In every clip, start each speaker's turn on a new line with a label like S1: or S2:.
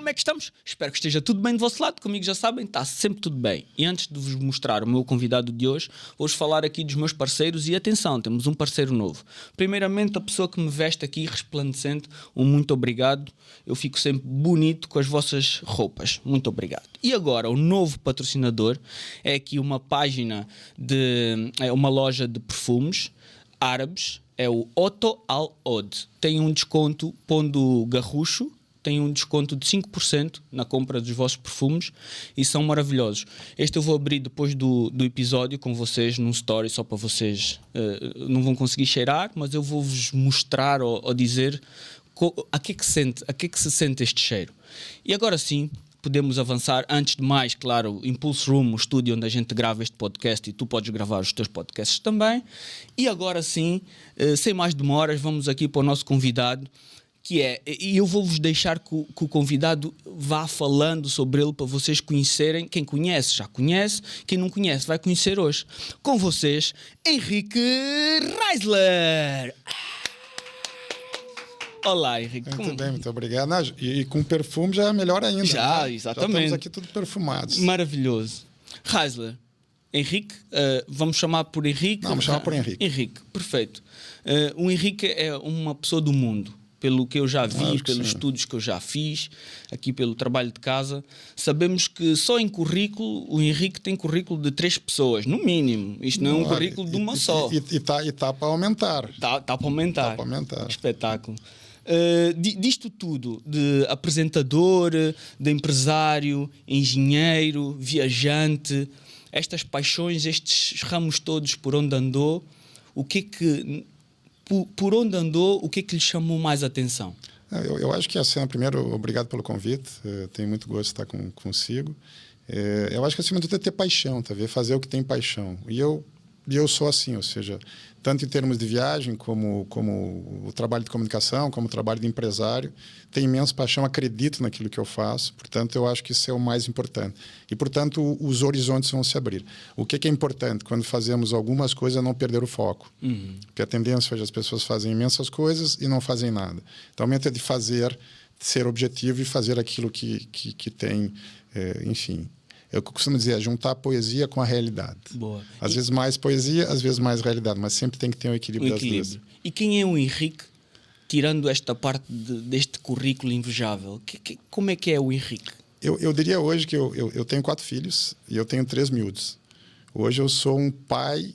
S1: como é que estamos? Espero que esteja tudo bem do vosso lado. Comigo já sabem, está sempre tudo bem. E antes de vos mostrar o meu convidado de hoje, vou-vos falar aqui dos meus parceiros. E atenção, temos um parceiro novo. Primeiramente, a pessoa que me veste aqui resplandecente, um muito obrigado. Eu fico sempre bonito com as vossas roupas. Muito obrigado. E agora, o novo patrocinador é aqui uma página é uma loja de perfumes árabes. É o Otto Al Oud. Tem um desconto, pondo garrucho, tem um desconto de 5% na compra dos vossos perfumes e são maravilhosos. Este eu vou abrir depois do episódio com vocês num story, só para vocês não vão conseguir cheirar, mas eu vou-vos mostrar ou dizer a que é que se sente este cheiro. E agora sim, podemos avançar. Antes de mais, claro, Impulse Room, o estúdio onde a gente grava este podcast, e tu podes gravar os teus podcasts também. E agora sim, sem mais demoras, vamos aqui para o nosso convidado, e eu vou-vos deixar que o convidado vá falando sobre ele para vocês conhecerem. Quem conhece já conhece, quem não conhece vai conhecer hoje. Com vocês, Henrique Reisler. Olá, Henrique.
S2: Muito bem, muito obrigado. E com perfume já é melhor ainda.
S1: Já,
S2: né?
S1: exatamente.
S2: Já estamos aqui tudo perfumados.
S1: Maravilhoso. Reisler, Henrique, vamos chamar por Henrique?
S2: Não, vamos chamar por Henrique.
S1: Henrique, perfeito. O Henrique é uma pessoa do mundo. Pelo que eu já vi,
S2: claro
S1: pelos estudos que eu já fiz, aqui pelo trabalho de casa, sabemos que só em currículo, o Henrique tem currículo de 3 pessoas, no mínimo. Isto não é um currículo de uma só.
S2: E tá para aumentar.
S1: Tá para aumentar.
S2: Tá para aumentar.
S1: Espetáculo. Disto tudo, de apresentador, de empresário, engenheiro, viajante, estas paixões, estes ramos todos por onde andou, por onde andou, o que é que lhe chamou mais atenção?
S2: Eu acho que assim, primeiro, obrigado pelo convite, tenho muito gosto de estar consigo. Eu acho que acima de tudo é ter paixão, tá vendo? Fazer o que tem paixão. E eu sou assim, ou seja, tanto em termos de viagem, como o trabalho de comunicação, como o trabalho de empresário, tenho imensa paixão, acredito naquilo que eu faço, portanto, eu acho que isso é o mais importante. E, portanto, os horizontes vão se abrir. O que é importante quando fazemos algumas coisas é não perder o foco. Porque a tendência hoje as pessoas fazem imensas coisas e não fazem nada. Então, a mente é de ser objetivo e fazer aquilo que tem, enfim... Eu costumo dizer, juntar a poesia com a realidade.
S1: Boa.
S2: Às vezes mais poesia, às vezes mais realidade, mas sempre tem que ter um equilíbrio das duas.
S1: E quem é o Henrique, tirando esta parte deste currículo invejável? Como é que é o Henrique?
S2: Eu diria hoje que eu tenho 4 filhos e eu tenho 3 miúdos. Hoje eu sou um pai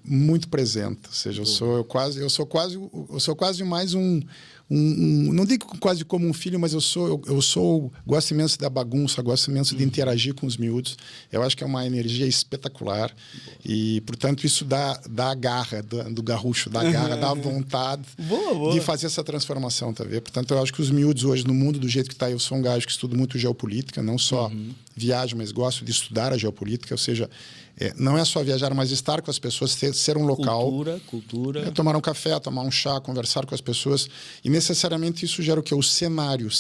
S2: muito presente, ou seja, eu sou quase mais não digo quase como um filho, mas gosto imenso da bagunça, gosto imenso de interagir com os miúdos. Eu acho que é uma energia espetacular e, portanto, isso dá a garra do garrucho, dá a garra, dá a vontade de fazer essa transformação, tá vendo? Portanto, eu acho que os miúdos hoje, no mundo do jeito que está, eu sou um gajo que estudo muito geopolítica, não só viajo, mas gosto de estudar a geopolítica, ou seja, não é só viajar, mas estar com as pessoas, ser um local.
S1: Cultura.
S2: Tomar um café, tomar um chá, conversar com as pessoas. E necessariamente isso gera o quê? O cenário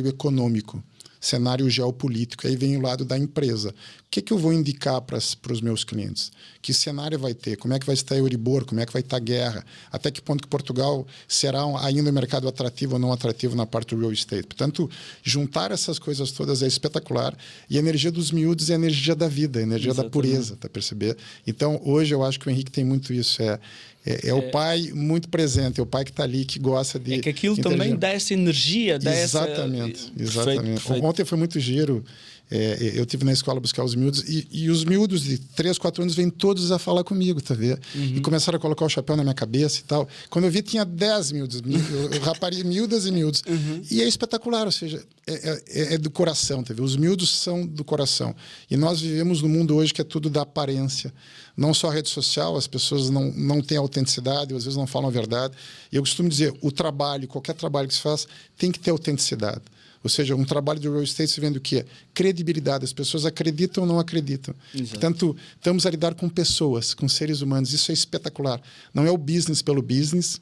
S2: econômico, cenário geopolítico. Aí vem o lado da empresa. O que eu vou indicar para os meus clientes? Que cenário vai ter? Como é que vai estar a Euribor? Como é que vai estar a guerra? Até que ponto que Portugal será ainda um mercado atrativo ou não atrativo na parte do real estate? Portanto, juntar essas coisas todas é espetacular. E a energia dos miúdos é a energia da vida, a energia da pureza, tá perceber? Então, hoje eu acho que o Henrique tem muito isso. O pai muito presente, é o pai que está ali, que gosta de...
S1: É que aquilo também dá essa energia, dá
S2: exatamente.
S1: Perfeito.
S2: Ontem foi muito giro. Eu estive na escola buscar os miúdos e os miúdos de 3, 4 anos vêm todos a falar comigo, tá vendo? E começaram a colocar o chapéu na minha cabeça e tal. Quando eu vi, tinha 10 miúdos, raparigas, miúdas e miúdos. E é espetacular, ou seja, é do coração, tá vendo? Os miúdos são do coração. E nós vivemos num mundo hoje que é tudo da aparência. Não só a rede social, as pessoas não têm autenticidade, às vezes não falam a verdade. E eu costumo dizer, qualquer trabalho que se faz, tem que ter autenticidade. Ou seja, um trabalho de real estate se vendo o quê? Credibilidade. As pessoas acreditam ou não acreditam. Exato. Portanto, estamos a lidar com pessoas, com seres humanos. Isso é espetacular. Não é o business pelo business,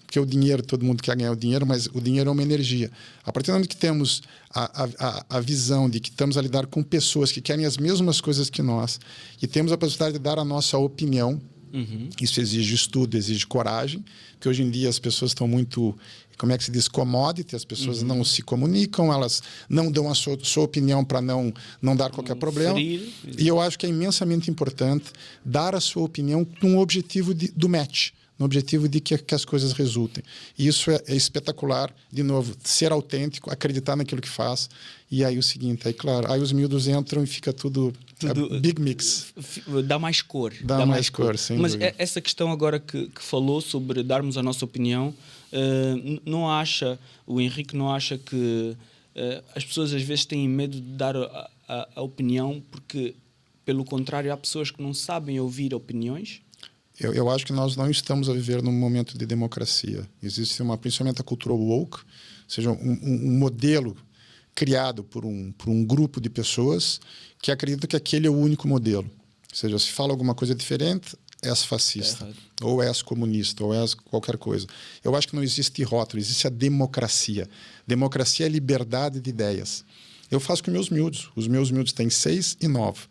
S2: porque o dinheiro, todo mundo quer ganhar o dinheiro, mas o dinheiro é uma energia. A partir do momento que temos a visão de que estamos a lidar com pessoas que querem as mesmas coisas que nós e temos a possibilidade de dar a nossa opinião, Isso exige estudo, exige coragem, porque hoje em dia as pessoas estão muito, como é que se diz, commodity, as pessoas não se comunicam, elas não dão a sua opinião para não dar qualquer problema.
S1: ferir.
S2: E eu acho que é imensamente importante dar a sua opinião com o objetivo do match, no objetivo de que as coisas resultem. E isso é espetacular, de novo, ser autêntico, acreditar naquilo que faz. E aí o seguinte, aí claro, aí os miúdos entram e fica tudo big mix.
S1: Dá mais cor.
S2: Dá mais cor, sem
S1: Mas
S2: dúvida.
S1: essa questão agora que falou sobre darmos a nossa opinião, não acha, o Henrique não acha que as pessoas às vezes têm medo de dar a opinião porque, pelo contrário, há pessoas que não sabem ouvir opiniões?
S2: Eu acho que nós não estamos a viver num momento de democracia. Existe principalmente a cultura woke, ou seja, um modelo criado por um grupo de pessoas que acreditam que aquele é o único modelo. Ou seja, se fala alguma coisa diferente, és fascista, ou és comunista, ou és qualquer coisa. Eu acho que não existe rótulo, existe a democracia. Democracia é liberdade de ideias. Eu faço com meus miúdos. Os meus miúdos têm 6 e 9.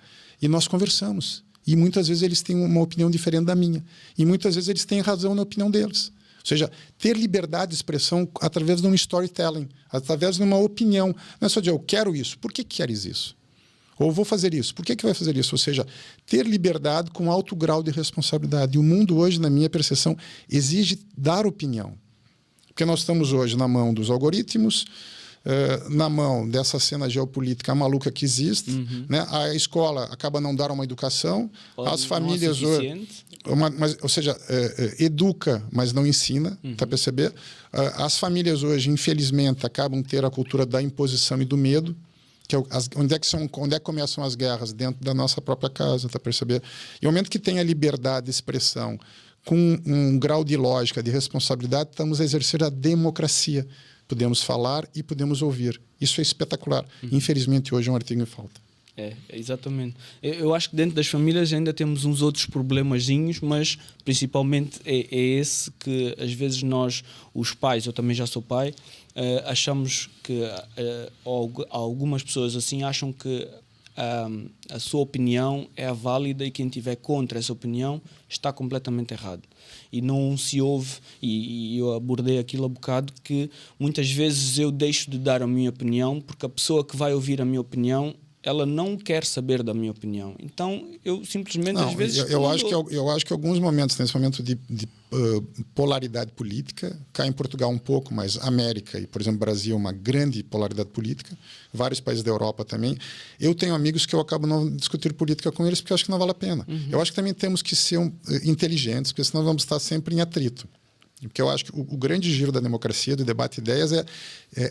S2: E nós conversamos. E muitas vezes eles têm uma opinião diferente da minha. E muitas vezes eles têm razão na opinião deles. Ou seja, ter liberdade de expressão através de um storytelling, através de uma opinião. Não é só dizer, eu quero isso. Por que queres isso? Ou vou fazer isso. Por que vai fazer isso? Ou seja, ter liberdade com alto grau de responsabilidade. E o mundo hoje, na minha percepção, exige dar opinião. Porque nós estamos hoje na mão dos algoritmos, na mão dessa cena geopolítica maluca que existe, né? A escola acaba não dando uma educação, as famílias hoje, ou seja, educa, mas não ensina, tá perceber? As famílias hoje, infelizmente, acabam ter a cultura da imposição e do medo, que é onde é que começam as guerras dentro da nossa própria casa, tá perceber? E no momento que tem a liberdade de expressão com um grau de lógica, de responsabilidade, estamos a exercer a democracia. Podemos falar e podemos ouvir. Isso é espetacular. Infelizmente, hoje é um artigo em falta.
S1: Exatamente. Eu acho que dentro das famílias ainda temos uns outros problemazinhos, mas principalmente é esse que às vezes nós, os pais, eu também já sou pai, achamos que, algumas pessoas assim acham que a sua opinião é a válida e quem estiver contra essa opinião está completamente errado. E não se ouve, e eu abordei aquilo há bocado, que muitas vezes eu deixo de dar a minha opinião porque a pessoa que vai ouvir a minha opinião, ela não quer saber da minha opinião. Então, eu simplesmente, às vezes...
S2: Eu acho que alguns momentos, nesse momento de polaridade política, cá em Portugal um pouco, mas América e, por exemplo, Brasil, uma grande polaridade política, vários países da Europa também. Eu tenho amigos que eu acabo não discutir política com eles porque eu acho que não vale a pena. Eu acho que também temos que ser inteligentes, porque senão vamos estar sempre em atrito. Porque eu acho que o grande giro da democracia, do debate de ideias, é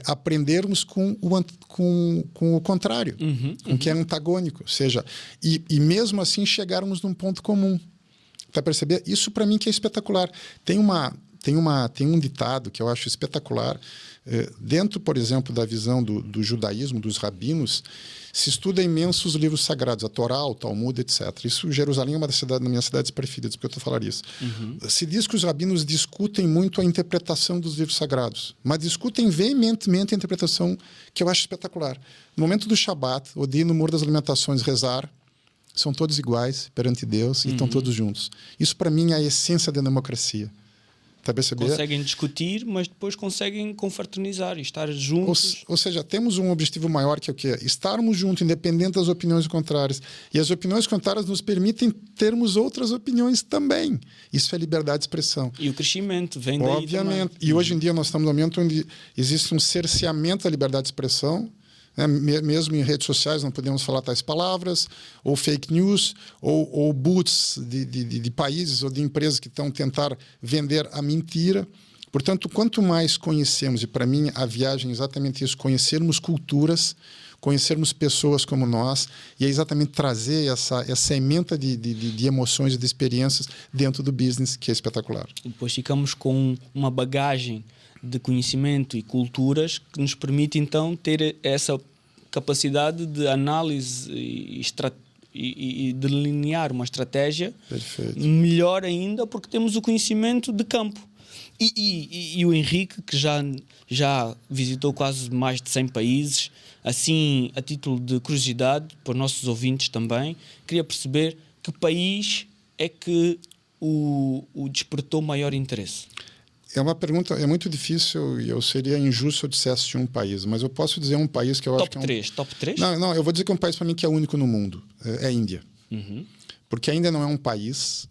S2: aprendermos com o contrário, com o que é antagônico. Ou seja, e mesmo assim chegarmos num ponto comum. Para perceber? Isso, para mim, que é espetacular. Tem um ditado que eu acho espetacular. Dentro, por exemplo, da visão do judaísmo, dos rabinos, se estuda imensos livros sagrados, a Torá, o Talmud, etc. Isso, Jerusalém é uma das minhas cidades preferidas, porque eu estou falando isso. Se diz que os rabinos discutem muito a interpretação dos livros sagrados, mas discutem veementemente a interpretação, que eu acho espetacular. No momento do Shabat, o dia no Muro das Lamentações, rezar, são todos iguais perante Deus e estão todos juntos. Isso, para mim, é a essência da democracia. Tá perceber?
S1: Conseguem discutir, mas depois conseguem confraternizar e estar juntos.
S2: Ou seja, temos um objetivo maior que é o quê? Estarmos juntos, independente das opiniões contrárias. E as opiniões contrárias nos permitem termos outras opiniões também. Isso é liberdade de expressão.
S1: E o crescimento vem daí.
S2: Obviamente. E hoje em dia nós estamos num momento onde existe um cerceamento da liberdade de expressão. Né? Mesmo em redes sociais não podemos falar tais palavras, ou fake news, ou boots de países ou de empresas que estão tentar vender a mentira. Portanto, quanto mais conhecemos, e para mim a viagem é exatamente isso, conhecermos culturas, conhecermos pessoas como nós, e é exatamente trazer essa ementa de emoções e de experiências dentro do business, que é espetacular.
S1: E depois ficamos com uma bagagem de conhecimento e culturas que nos permite então ter essa capacidade de análise e delinear uma estratégia.
S2: Perfeito.
S1: Melhor ainda porque temos o conhecimento de campo. E o Henrique, que já visitou quase mais de 100 países, assim, a título de curiosidade, para os nossos ouvintes também, queria perceber que país é que o despertou maior interesse?
S2: É uma pergunta, é muito difícil e eu seria injusto se eu dissesse um país, mas eu posso dizer um país que eu acho que é um...
S1: Top 3?
S2: Não, eu vou dizer que é um país para mim que é único no mundo, é a Índia. Porque ainda não é um país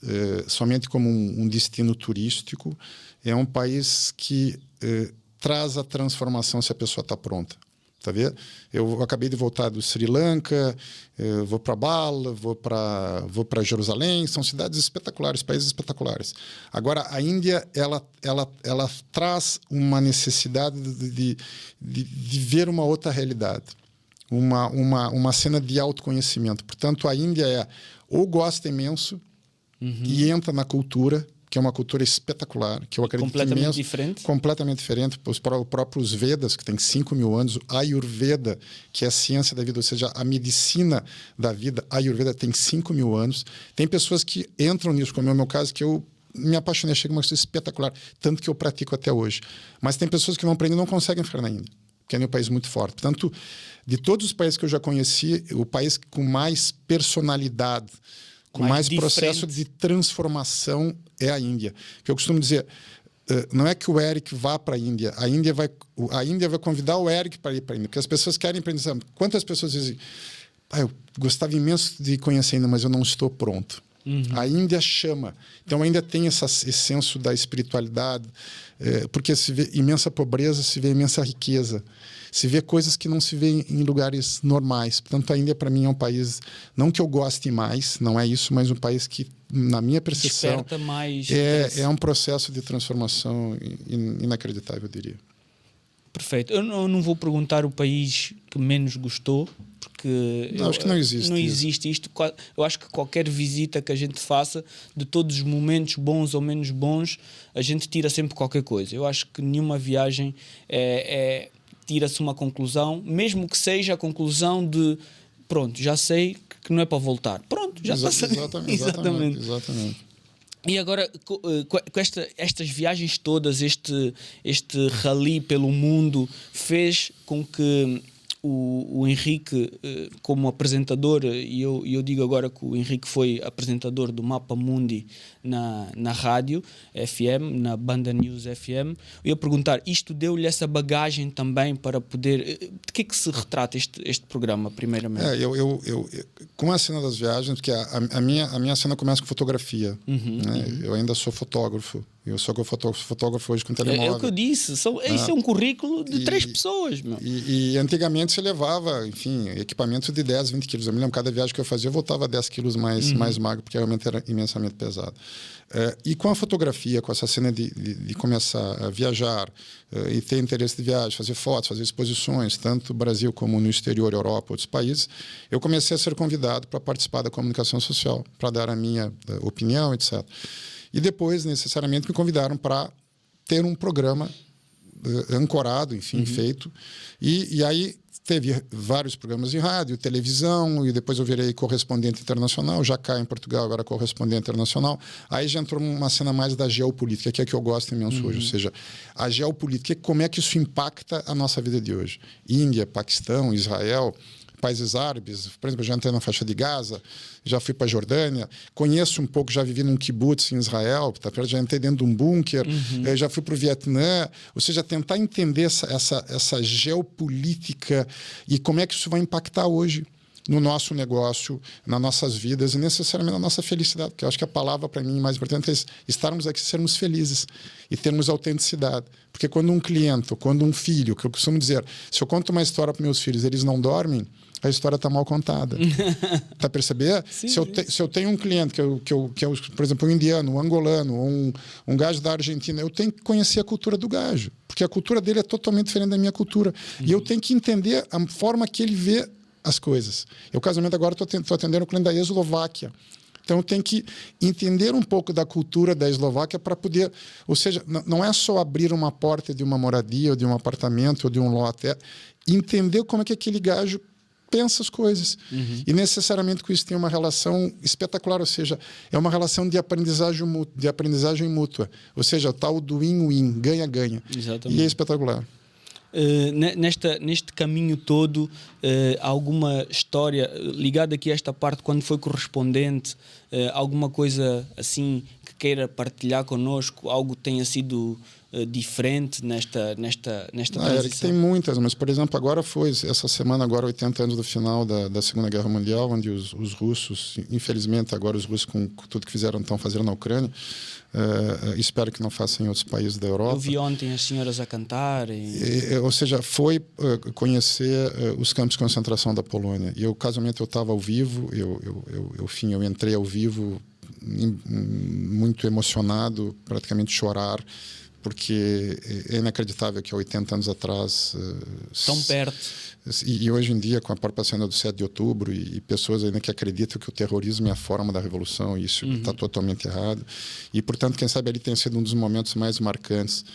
S2: somente como um destino turístico, é um país que traz a transformação se a pessoa está pronta. Tá vendo? Eu acabei de voltar do Sri Lanka, vou para Bala, vou para Jerusalém, são cidades espetaculares, países espetaculares. Agora, a Índia, ela traz uma necessidade de ver uma outra realidade, uma cena de autoconhecimento. Portanto, a Índia ou gosta imenso e entra na cultura, que é uma cultura espetacular, que eu acredito
S1: completamente
S2: imenso,
S1: diferente?
S2: Completamente diferente. Os próprios Vedas, que tem 5.000 anos, Ayurveda, que é a ciência da vida, ou seja, a medicina da vida, Ayurveda tem 5.000 anos. Tem pessoas que entram nisso, como é o meu caso, que eu me apaixonei, chega uma coisa espetacular, tanto que eu pratico até hoje. Mas tem pessoas que vão aprender e não conseguem ficar na Índia, porque é um país muito forte. Portanto, de todos os países que eu já conheci, o país com mais personalidade, com mais processo de transformação é a Índia. Que eu costumo dizer, não é que o Eric vá para a Índia vai convidar o Eric para ir para a Índia, porque as pessoas querem aprender. Quantas pessoas dizem, eu gostava imenso de conhecer a Índia, mas eu não estou pronto. A Índia chama. Então, ainda tem esse senso da espiritualidade, porque se vê imensa pobreza, se vê imensa riqueza. Se vê coisas que não se vê em lugares normais. Portanto, a Índia, para mim, é um país, não que eu goste mais, não é isso, mas um país que, na minha percepção,
S1: desperta mais
S2: é um processo de transformação inacreditável, eu diria.
S1: Perfeito. Eu não vou perguntar o país que menos gostou, porque
S2: acho que não existe.
S1: Não existe isto. Eu acho que qualquer visita que a gente faça, de todos os momentos bons ou menos bons, a gente tira sempre qualquer coisa. Eu acho que nenhuma viagem tira-se uma conclusão, mesmo que seja a conclusão de pronto, já sei que não é para voltar. Pronto, já está.
S2: Exatamente.
S1: E agora, com estas viagens todas, este rally pelo mundo, fez com que o Henrique, como apresentador, e eu digo agora que o Henrique foi apresentador do Mapa Mundi na rádio FM, na Banda News FM, eu ia perguntar, isto deu-lhe essa bagagem também para poder... De que é que se retrata este programa, primeiramente?
S2: Com a cena das viagens, porque a minha cena começa com fotografia. Né? Eu ainda sou fotógrafo. Eu sou fotógrafo hoje com telemóvel.
S1: É o que eu disse. Isso é um currículo de 3 pessoas. Meu.
S2: E antigamente você levava, enfim, equipamento de 10, 20 quilos. Eu me lembro, cada viagem que eu fazia, eu voltava 10 quilos mais magro, porque realmente era imensamente pesado. E com a fotografia, com essa cena de começar a viajar e ter interesse de viagem, fazer fotos, fazer exposições, tanto no Brasil como no exterior, Europa, outros países, eu comecei a ser convidado para participar da comunicação social, para dar a minha opinião, etc. E depois, necessariamente, me convidaram para ter um programa ancorado, enfim, feito. E aí teve vários programas de rádio, televisão, e depois eu virei correspondente internacional, já cá em Portugal eu era correspondente internacional. Aí já entrou uma cena mais da geopolítica, que é que eu gosto imenso hoje. Ou seja, a geopolítica, como é que isso impacta a nossa vida de hoje? Índia, Paquistão, Israel, países árabes, por exemplo, eu já entrei na faixa de Gaza, já fui para a Jordânia, conheço um pouco, já vivi num kibbutz em Israel, já entrei dentro de um bunker, já fui para o Vietnã, ou seja, tentar entender essa geopolítica e como é que isso vai impactar hoje no nosso negócio, nas nossas vidas e necessariamente na nossa felicidade, porque eu acho que a palavra para mim mais importante é estarmos aqui, sermos felizes e termos autenticidade, porque quando um cliente, ou quando um filho, que eu costumo dizer, se eu conto uma história para meus filhos, eles não dormem, a história está mal contada. Tá perceber?
S1: Sim,
S2: se eu tenho um cliente que é, por exemplo, um indiano, um angolano, ou um gajo da Argentina, eu tenho que conhecer a cultura do gajo, porque a cultura dele é totalmente diferente da minha cultura. E eu tenho que entender a forma que ele vê as coisas. Eu, casamento, agora estou atendendo o cliente da Eslováquia. Então, eu tenho que entender um pouco da cultura da Eslováquia para poder... Ou seja, não é só abrir uma porta de uma moradia, ou de um apartamento, ou de um lote. É entender como é que aquele gajo pensa as coisas. E necessariamente com isso tem uma relação espetacular, ou seja, é uma relação de aprendizagem mútua. Ou seja, o tal do win-win, ganha-ganha.
S1: Exatamente.
S2: E é espetacular.
S1: neste caminho todo, alguma história ligada aqui a esta parte, quando foi correspondente, alguma coisa assim que queira partilhar connosco, algo que tenha sido diferente nesta transição?
S2: Tem muitas, mas por exemplo, agora foi essa semana, agora 80 anos do final da Segunda Guerra Mundial, onde os russos, infelizmente agora os russos com tudo que fizeram estão fazendo na Ucrânia, espero que não façam em outros países da Europa.
S1: Eu vi ontem as senhoras a cantar.
S2: Ou seja, foi conhecer os campos de concentração da Polônia. E o casamento eu estava ao vivo, eu entrei ao vivo muito emocionado, praticamente chorar, porque é inacreditável que há 80 anos atrás...
S1: Tão perto.
S2: E hoje em dia, com a própria cena do 7 de outubro, e pessoas ainda que acreditam que o terrorismo é a forma da revolução, e isso está totalmente errado. E, portanto, quem sabe ali tenha sido um dos momentos mais marcantes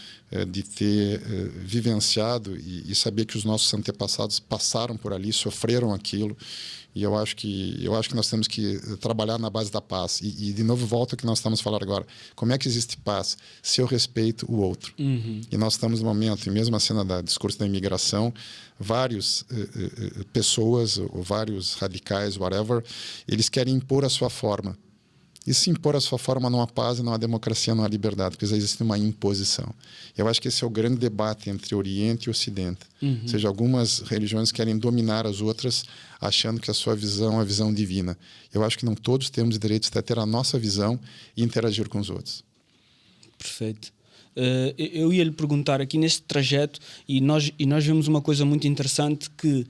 S2: de ter vivenciado e saber que os nossos antepassados passaram por ali, sofreram aquilo. E eu acho que nós temos que trabalhar na base da paz. E de novo, volta ao que nós estamos falando agora. Como é que existe paz se eu respeito o outro? E nós estamos no momento, e mesmo a cena do discurso da imigração, várias pessoas, ou vários radicais, whatever, eles querem impor a sua forma. E se impor a sua forma não há paz, não há democracia, não há liberdade, porque existe uma imposição. Eu acho que esse é o grande debate entre Oriente e Ocidente. Ou seja, algumas religiões querem dominar as outras, achando que a sua visão é a visão divina. Eu acho que não todos temos direito de ter a nossa visão e interagir com os outros.
S1: Perfeito. Eu ia lhe perguntar aqui neste trajeto, e nós vemos uma coisa muito interessante que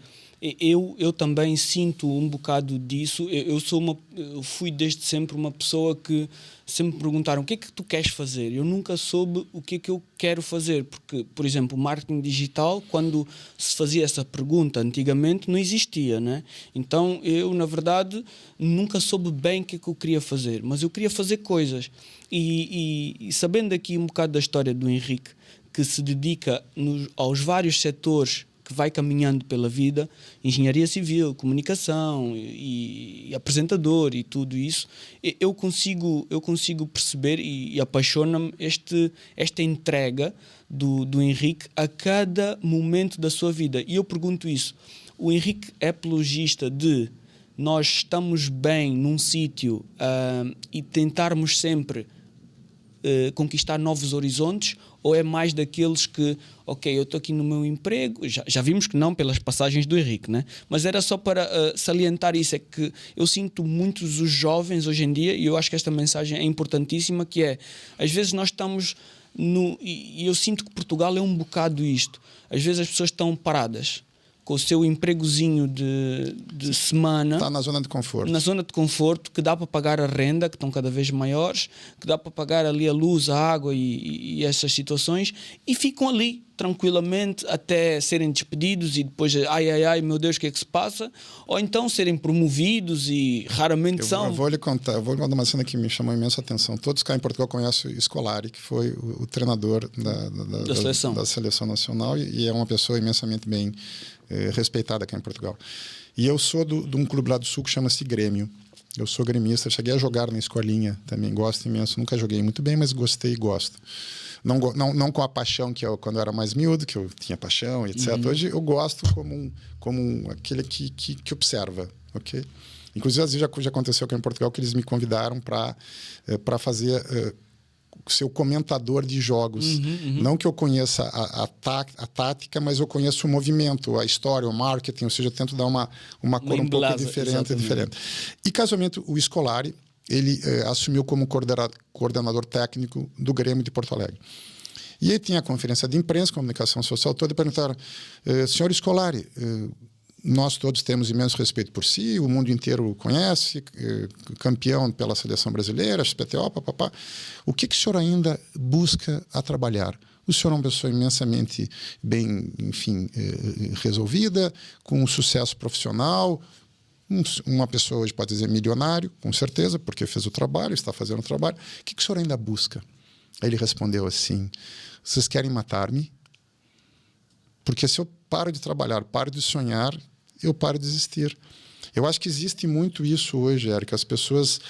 S1: eu também sinto um bocado disso. Eu fui desde sempre uma pessoa que sempre me perguntaram: o que é que tu queres fazer? Eu nunca soube o que é que eu quero fazer, porque, por exemplo, o marketing digital, quando se fazia essa pergunta antigamente, não existia, né? Então eu, na verdade, nunca soube bem o que é que eu queria fazer, mas eu queria fazer coisas. E sabendo aqui um bocado da história do Henrique, que se dedica aos vários setores que vai caminhando pela vida, engenharia civil, comunicação e apresentador e tudo isso, eu consigo perceber e apaixona-me esta entrega do Henrique a cada momento da sua vida. E eu pergunto isso: o Henrique é apologista de nós estamos bem num sítio e tentarmos sempre conquistar novos horizontes, ou é mais daqueles que, ok, eu estou aqui no meu emprego, já vimos que não pelas passagens do Henrique, né? Mas era só para salientar isso, é que eu sinto muitos os jovens hoje em dia, e eu acho que esta mensagem é importantíssima, que é, às vezes nós estamos e eu sinto que Portugal é um bocado isto, às vezes as pessoas estão paradas com o seu empregozinho de semana.
S2: Está na zona de conforto.
S1: Na zona de conforto, que dá para pagar a renda, que estão cada vez maiores, que dá para pagar ali a luz, a água e essas situações, e ficam ali tranquilamente até serem despedidos e depois, ai, meu Deus, o que é que se passa? Ou então serem promovidos e raramente são.
S2: Eu vou lhe contar uma cena que me chamou imensa atenção. Todos cá em Portugal conhecem o Scolari, que foi o treinador da seleção nacional, e é uma pessoa imensamente bem respeitada aqui em Portugal. E eu sou de um clube lá do Sul que chama-se Grêmio. Eu sou gremista, cheguei a jogar na escolinha também, gosto imenso. Nunca joguei muito bem, mas gostei e gosto. Não com a paixão que eu, quando eu era mais miúdo, que eu tinha paixão, etc. Hoje eu gosto como aquele que observa, ok? Inclusive, às vezes já aconteceu aqui em Portugal que eles me convidaram para fazer ser o comentador de jogos. Não que eu conheça a tática, mas eu conheço o movimento, a história, o marketing, ou seja, eu tento dar uma cor um pouco diferente. E casualmente o Scolari, ele assumiu como coordenador técnico do Grêmio de Porto Alegre. E aí tinha a conferência de imprensa, comunicação social toda, e perguntaram: senhor Scolari, nós todos temos imenso respeito por si, o mundo inteiro o conhece, campeão pela seleção brasileira, XPTO, papapá. O que o senhor ainda busca a trabalhar? O senhor é uma pessoa imensamente bem, enfim, resolvida, com um sucesso profissional. Uma pessoa hoje pode dizer milionário, com certeza, porque fez o trabalho, está fazendo o trabalho. O que o senhor ainda busca? Aí ele respondeu assim: vocês querem matar-me? Porque se eu paro de trabalhar, paro de sonhar, eu paro de existir. Eu acho que existe muito isso hoje, Érica. As pessoas...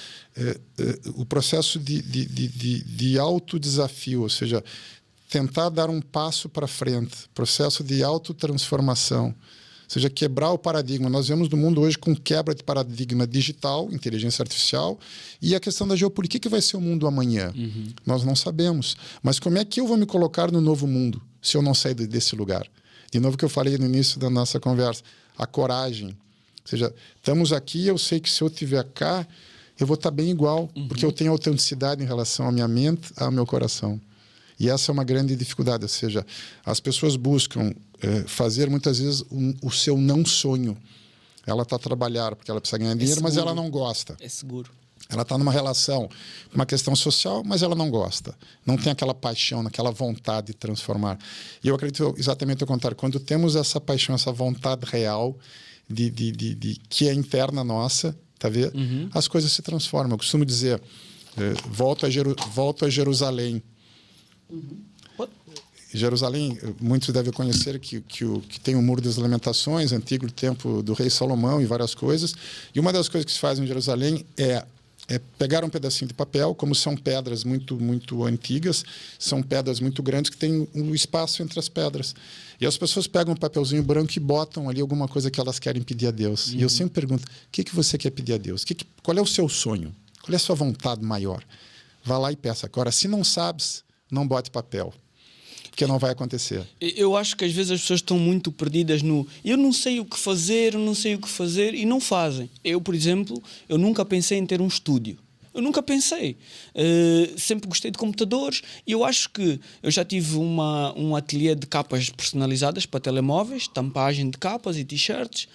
S2: o processo de autodesafio, ou seja, tentar dar um passo para frente, processo de autotransformação, ou seja, quebrar o paradigma. Nós vemos no mundo hoje com quebra de paradigma digital, inteligência artificial, e a questão da geopolítica. O que vai ser o mundo amanhã? Nós não sabemos. Mas como é que eu vou me colocar no novo mundo se eu não sair desse lugar? De novo que eu falei no início da nossa conversa, a coragem. Ou seja, estamos aqui, eu sei que se eu estiver cá, eu vou estar bem igual, porque eu tenho autenticidade em relação à minha mente, ao meu coração. E essa é uma grande dificuldade, ou seja, as pessoas buscam fazer muitas vezes o seu não sonho. Ela está a trabalhar porque ela precisa ganhar dinheiro, mas ela não gosta.
S1: É seguro.
S2: Ela está numa relação, uma questão social, mas ela não gosta. Não tem aquela paixão, aquela vontade de transformar. E eu acredito exatamente ao contrário. Quando temos essa paixão, essa vontade real, que é interna nossa, tá vendo? As coisas se transformam. Eu costumo dizer, volto a Jerusalém. Jerusalém, muitos devem conhecer que tem o Muro das Lamentações, antigo do tempo do rei Salomão e várias coisas. E uma das coisas que se faz em Jerusalém é pegar um pedacinho de papel, como são pedras muito, muito antigas, são pedras muito grandes que tem um espaço entre as pedras. E as pessoas pegam um papelzinho branco e botam ali alguma coisa que elas querem pedir a Deus. E eu sempre pergunto, o que você quer pedir a Deus? Qual é o seu sonho? Qual é a sua vontade maior? Vá lá e peça. Agora, se não sabes, não bote papel. Porque não vai acontecer.
S1: Eu acho que às vezes as pessoas estão muito perdidas no eu não sei o que fazer, e não fazem. Eu, por exemplo, eu nunca pensei em ter um estúdio. Eu nunca pensei. Sempre gostei de computadores e eu acho que eu já tive um ateliê de capas personalizadas para telemóveis, tampagem de capas e t-shirts,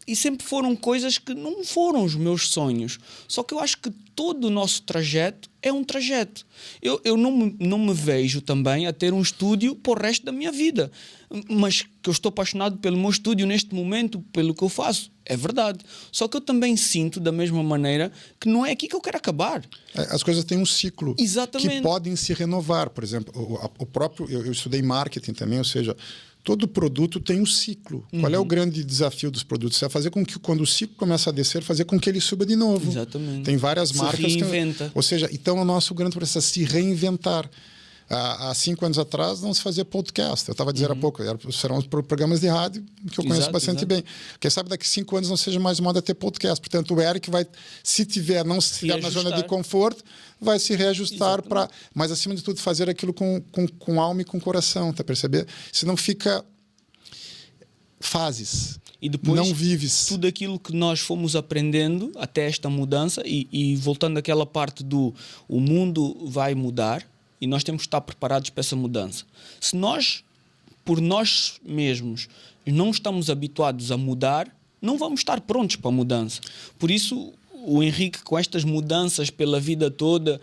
S1: e sempre foram coisas que não foram os meus sonhos. Só que eu acho que todo o nosso trajeto é um trajeto. Eu não me vejo também a ter um estúdio para o resto da minha vida. Mas que eu estou apaixonado pelo meu estúdio neste momento, pelo que eu faço. É verdade. Só que eu também sinto da mesma maneira que não é aqui que eu quero acabar.
S2: As coisas têm um ciclo.
S1: Exatamente.
S2: Que podem se renovar. Por exemplo, eu estudei marketing também, ou seja, todo produto tem um ciclo. Qual é o grande desafio dos produtos? É fazer com que, quando o ciclo começa a descer, fazer com que ele suba de novo.
S1: Exatamente.
S2: Tem várias marcas
S1: se reinventa.
S2: Ou seja, então o nosso grande processo é se reinventar. Há 5 anos atrás não se fazia podcast. Eu estava dizendo há pouco, serão os programas de rádio que eu conheço bastante bem. Quem sabe daqui a 5 anos não seja mais moda ter podcast. Portanto, o Eric vai, se estiver na zona de conforto, vai se reajustar para... Mas, acima de tudo, fazer aquilo com alma e com coração, tá percebendo? Senão fica fases.
S1: E depois,
S2: não vives.
S1: Tudo aquilo que nós fomos aprendendo até esta mudança e voltando àquela parte do o mundo vai mudar, e nós temos que estar preparados para essa mudança. Se nós, por nós mesmos, não estamos habituados a mudar, não vamos estar prontos para a mudança. Por isso, o Henrique, com estas mudanças pela vida toda,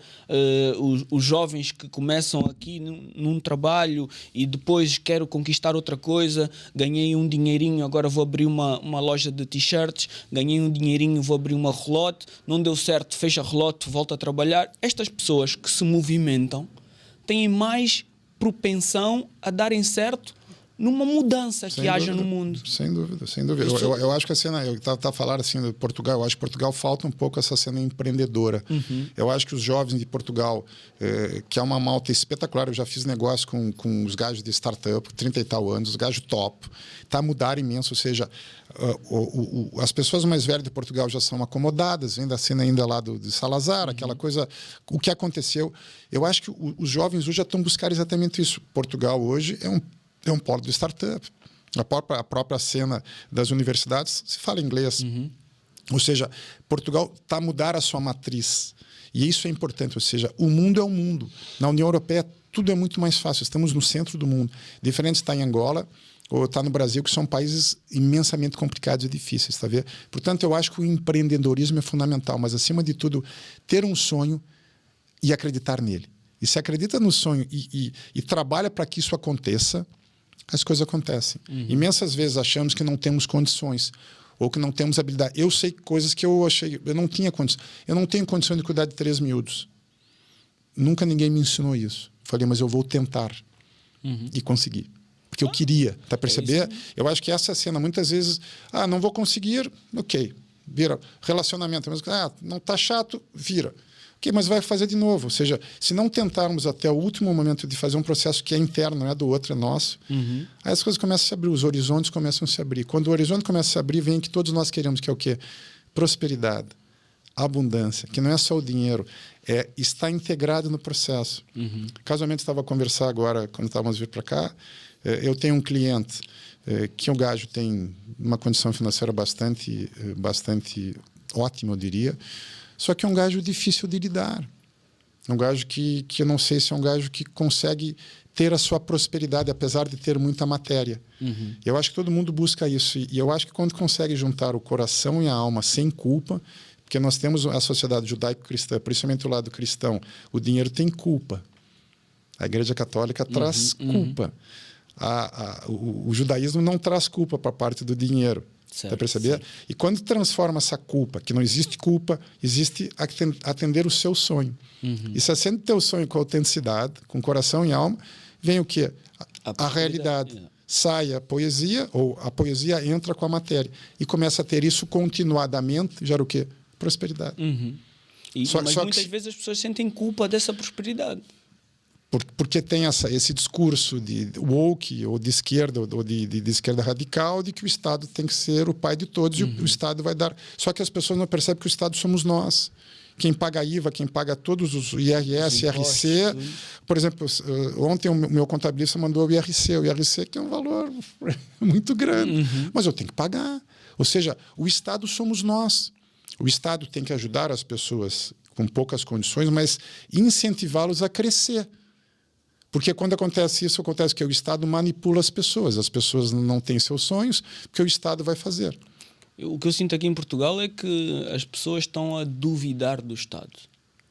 S1: os jovens que começam aqui num trabalho e depois quero conquistar outra coisa, ganhei um dinheirinho, agora vou abrir uma loja de t-shirts, ganhei um dinheirinho, vou abrir uma relote, não deu certo, fecha a relote, volta a trabalhar. Estas pessoas que se movimentam têm mais propensão a darem certo numa mudança que haja no mundo.
S2: Sem dúvida, sem dúvida. Eu acho que a cena, eu estava falando assim de Portugal, eu acho que Portugal falta um pouco essa cena empreendedora. Eu acho que os jovens de Portugal, que é uma malta espetacular, eu já fiz negócio com os gajos de startup, 30 e tal anos, os gajos top, está a mudar imenso, ou seja, as pessoas mais velhas de Portugal já são acomodadas, vem da cena ainda lá de Salazar, aquela coisa, o que aconteceu. Eu acho que os jovens hoje já estão buscando exatamente isso. Portugal hoje é um polo de startup. A própria cena das universidades se fala inglês. Ou seja, Portugal está a mudar a sua matriz. E isso é importante. Ou seja, o mundo é o mundo. Na União Europeia, tudo é muito mais fácil. Estamos no centro do mundo. Diferente de estar em Angola ou estar no Brasil, que são países imensamente complicados e difíceis. Tá vendo? Portanto, eu acho que o empreendedorismo é fundamental. Mas, acima de tudo, ter um sonho e acreditar nele. E se acredita no sonho e trabalha para que isso aconteça, as coisas acontecem. Imensas vezes achamos que não temos condições ou que não temos habilidade. Eu sei coisas que eu achei... Eu não tinha condição. Eu não tenho condição de cuidar de 3 miúdos. Nunca ninguém me ensinou isso. Falei, mas eu vou tentar. E consegui. Porque eu queria. Tá perceber? Eu acho que essa cena, muitas vezes... não vou conseguir. Ok. Vira. Relacionamento. Não tá chato. Vira. Ok, mas vai fazer de novo. Ou seja, se não tentarmos até o último momento de fazer um processo que é interno, não é do outro, é nosso, aí as coisas começam a se abrir, os horizontes começam a se abrir. Quando o horizonte começa a se abrir, vem o que todos nós queremos, que é o quê? Prosperidade, abundância, que não é só o dinheiro, é estar integrado no processo. Casualmente, estava a conversar agora, quando estávamos vir para cá, eu tenho um cliente que o gajo tem uma condição financeira bastante ótima, eu diria, só que é um gajo difícil de lidar. É um gajo que eu não sei se é um gajo que consegue ter a sua prosperidade, apesar de ter muita matéria. Eu acho que todo mundo busca isso. E eu acho que quando consegue juntar o coração e a alma sem culpa, porque nós temos a sociedade judaico-cristã, principalmente o lado cristão, o dinheiro tem culpa. A Igreja Católica traz culpa. O judaísmo não traz culpa para a parte do dinheiro. Está percebendo? E quando transforma essa culpa, que não existe culpa, existe atender o seu sonho. E se acende o teu sonho com autenticidade, com coração e alma, vem o quê? A realidade. Sai a poesia, ou a poesia entra com a matéria. E começa a ter isso continuadamente, gera o quê? Prosperidade.
S1: Mas muitas vezes as pessoas sentem culpa dessa prosperidade.
S2: Porque tem esse discurso de woke, ou de esquerda, ou de esquerda radical, de que o Estado tem que ser o pai de todos e o Estado vai dar... Só que as pessoas não percebem que o Estado somos nós. Quem paga IVA, quem paga todos os IRS, IRC... Por exemplo, ontem o meu contabilista mandou o IRC que é um valor muito grande. Mas eu tenho que pagar. Ou seja, o Estado somos nós. O Estado tem que ajudar as pessoas com poucas condições, mas incentivá-los a crescer. Porque quando acontece isso, acontece que o Estado manipula as pessoas não têm seus sonhos, porque o Estado vai fazer.
S1: O que eu sinto aqui em Portugal é que as pessoas estão a duvidar do Estado.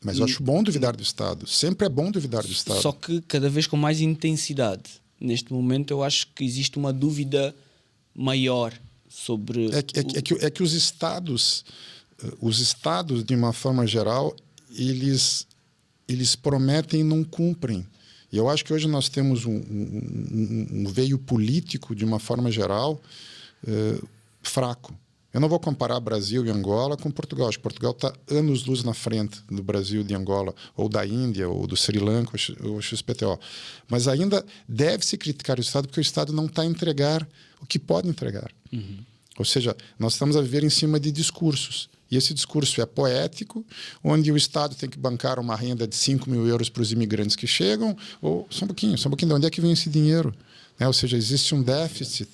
S2: Mas eu acho bom duvidar do Estado. Sempre é bom duvidar do Estado.
S1: Só que cada vez com mais intensidade. Neste momento eu acho que existe uma dúvida maior sobre...
S2: É que os Estados, de uma forma geral, eles prometem e não cumprem. E eu acho que hoje nós temos um veio político, de uma forma geral, fraco. Eu não vou comparar Brasil e Angola com Portugal. Acho que Portugal está anos-luz na frente do Brasil e de Angola, ou da Índia, ou do Sri Lanka, ou XPTO. Mas ainda deve-se criticar o Estado, porque o Estado não está a entregar o que pode entregar. Ou seja, nós estamos a viver em cima de discursos. E esse discurso é poético, onde o Estado tem que bancar uma renda de 5 mil euros para os imigrantes que chegam, ou só um pouquinho, de onde é que vem esse dinheiro? Ou seja, existe um déficit.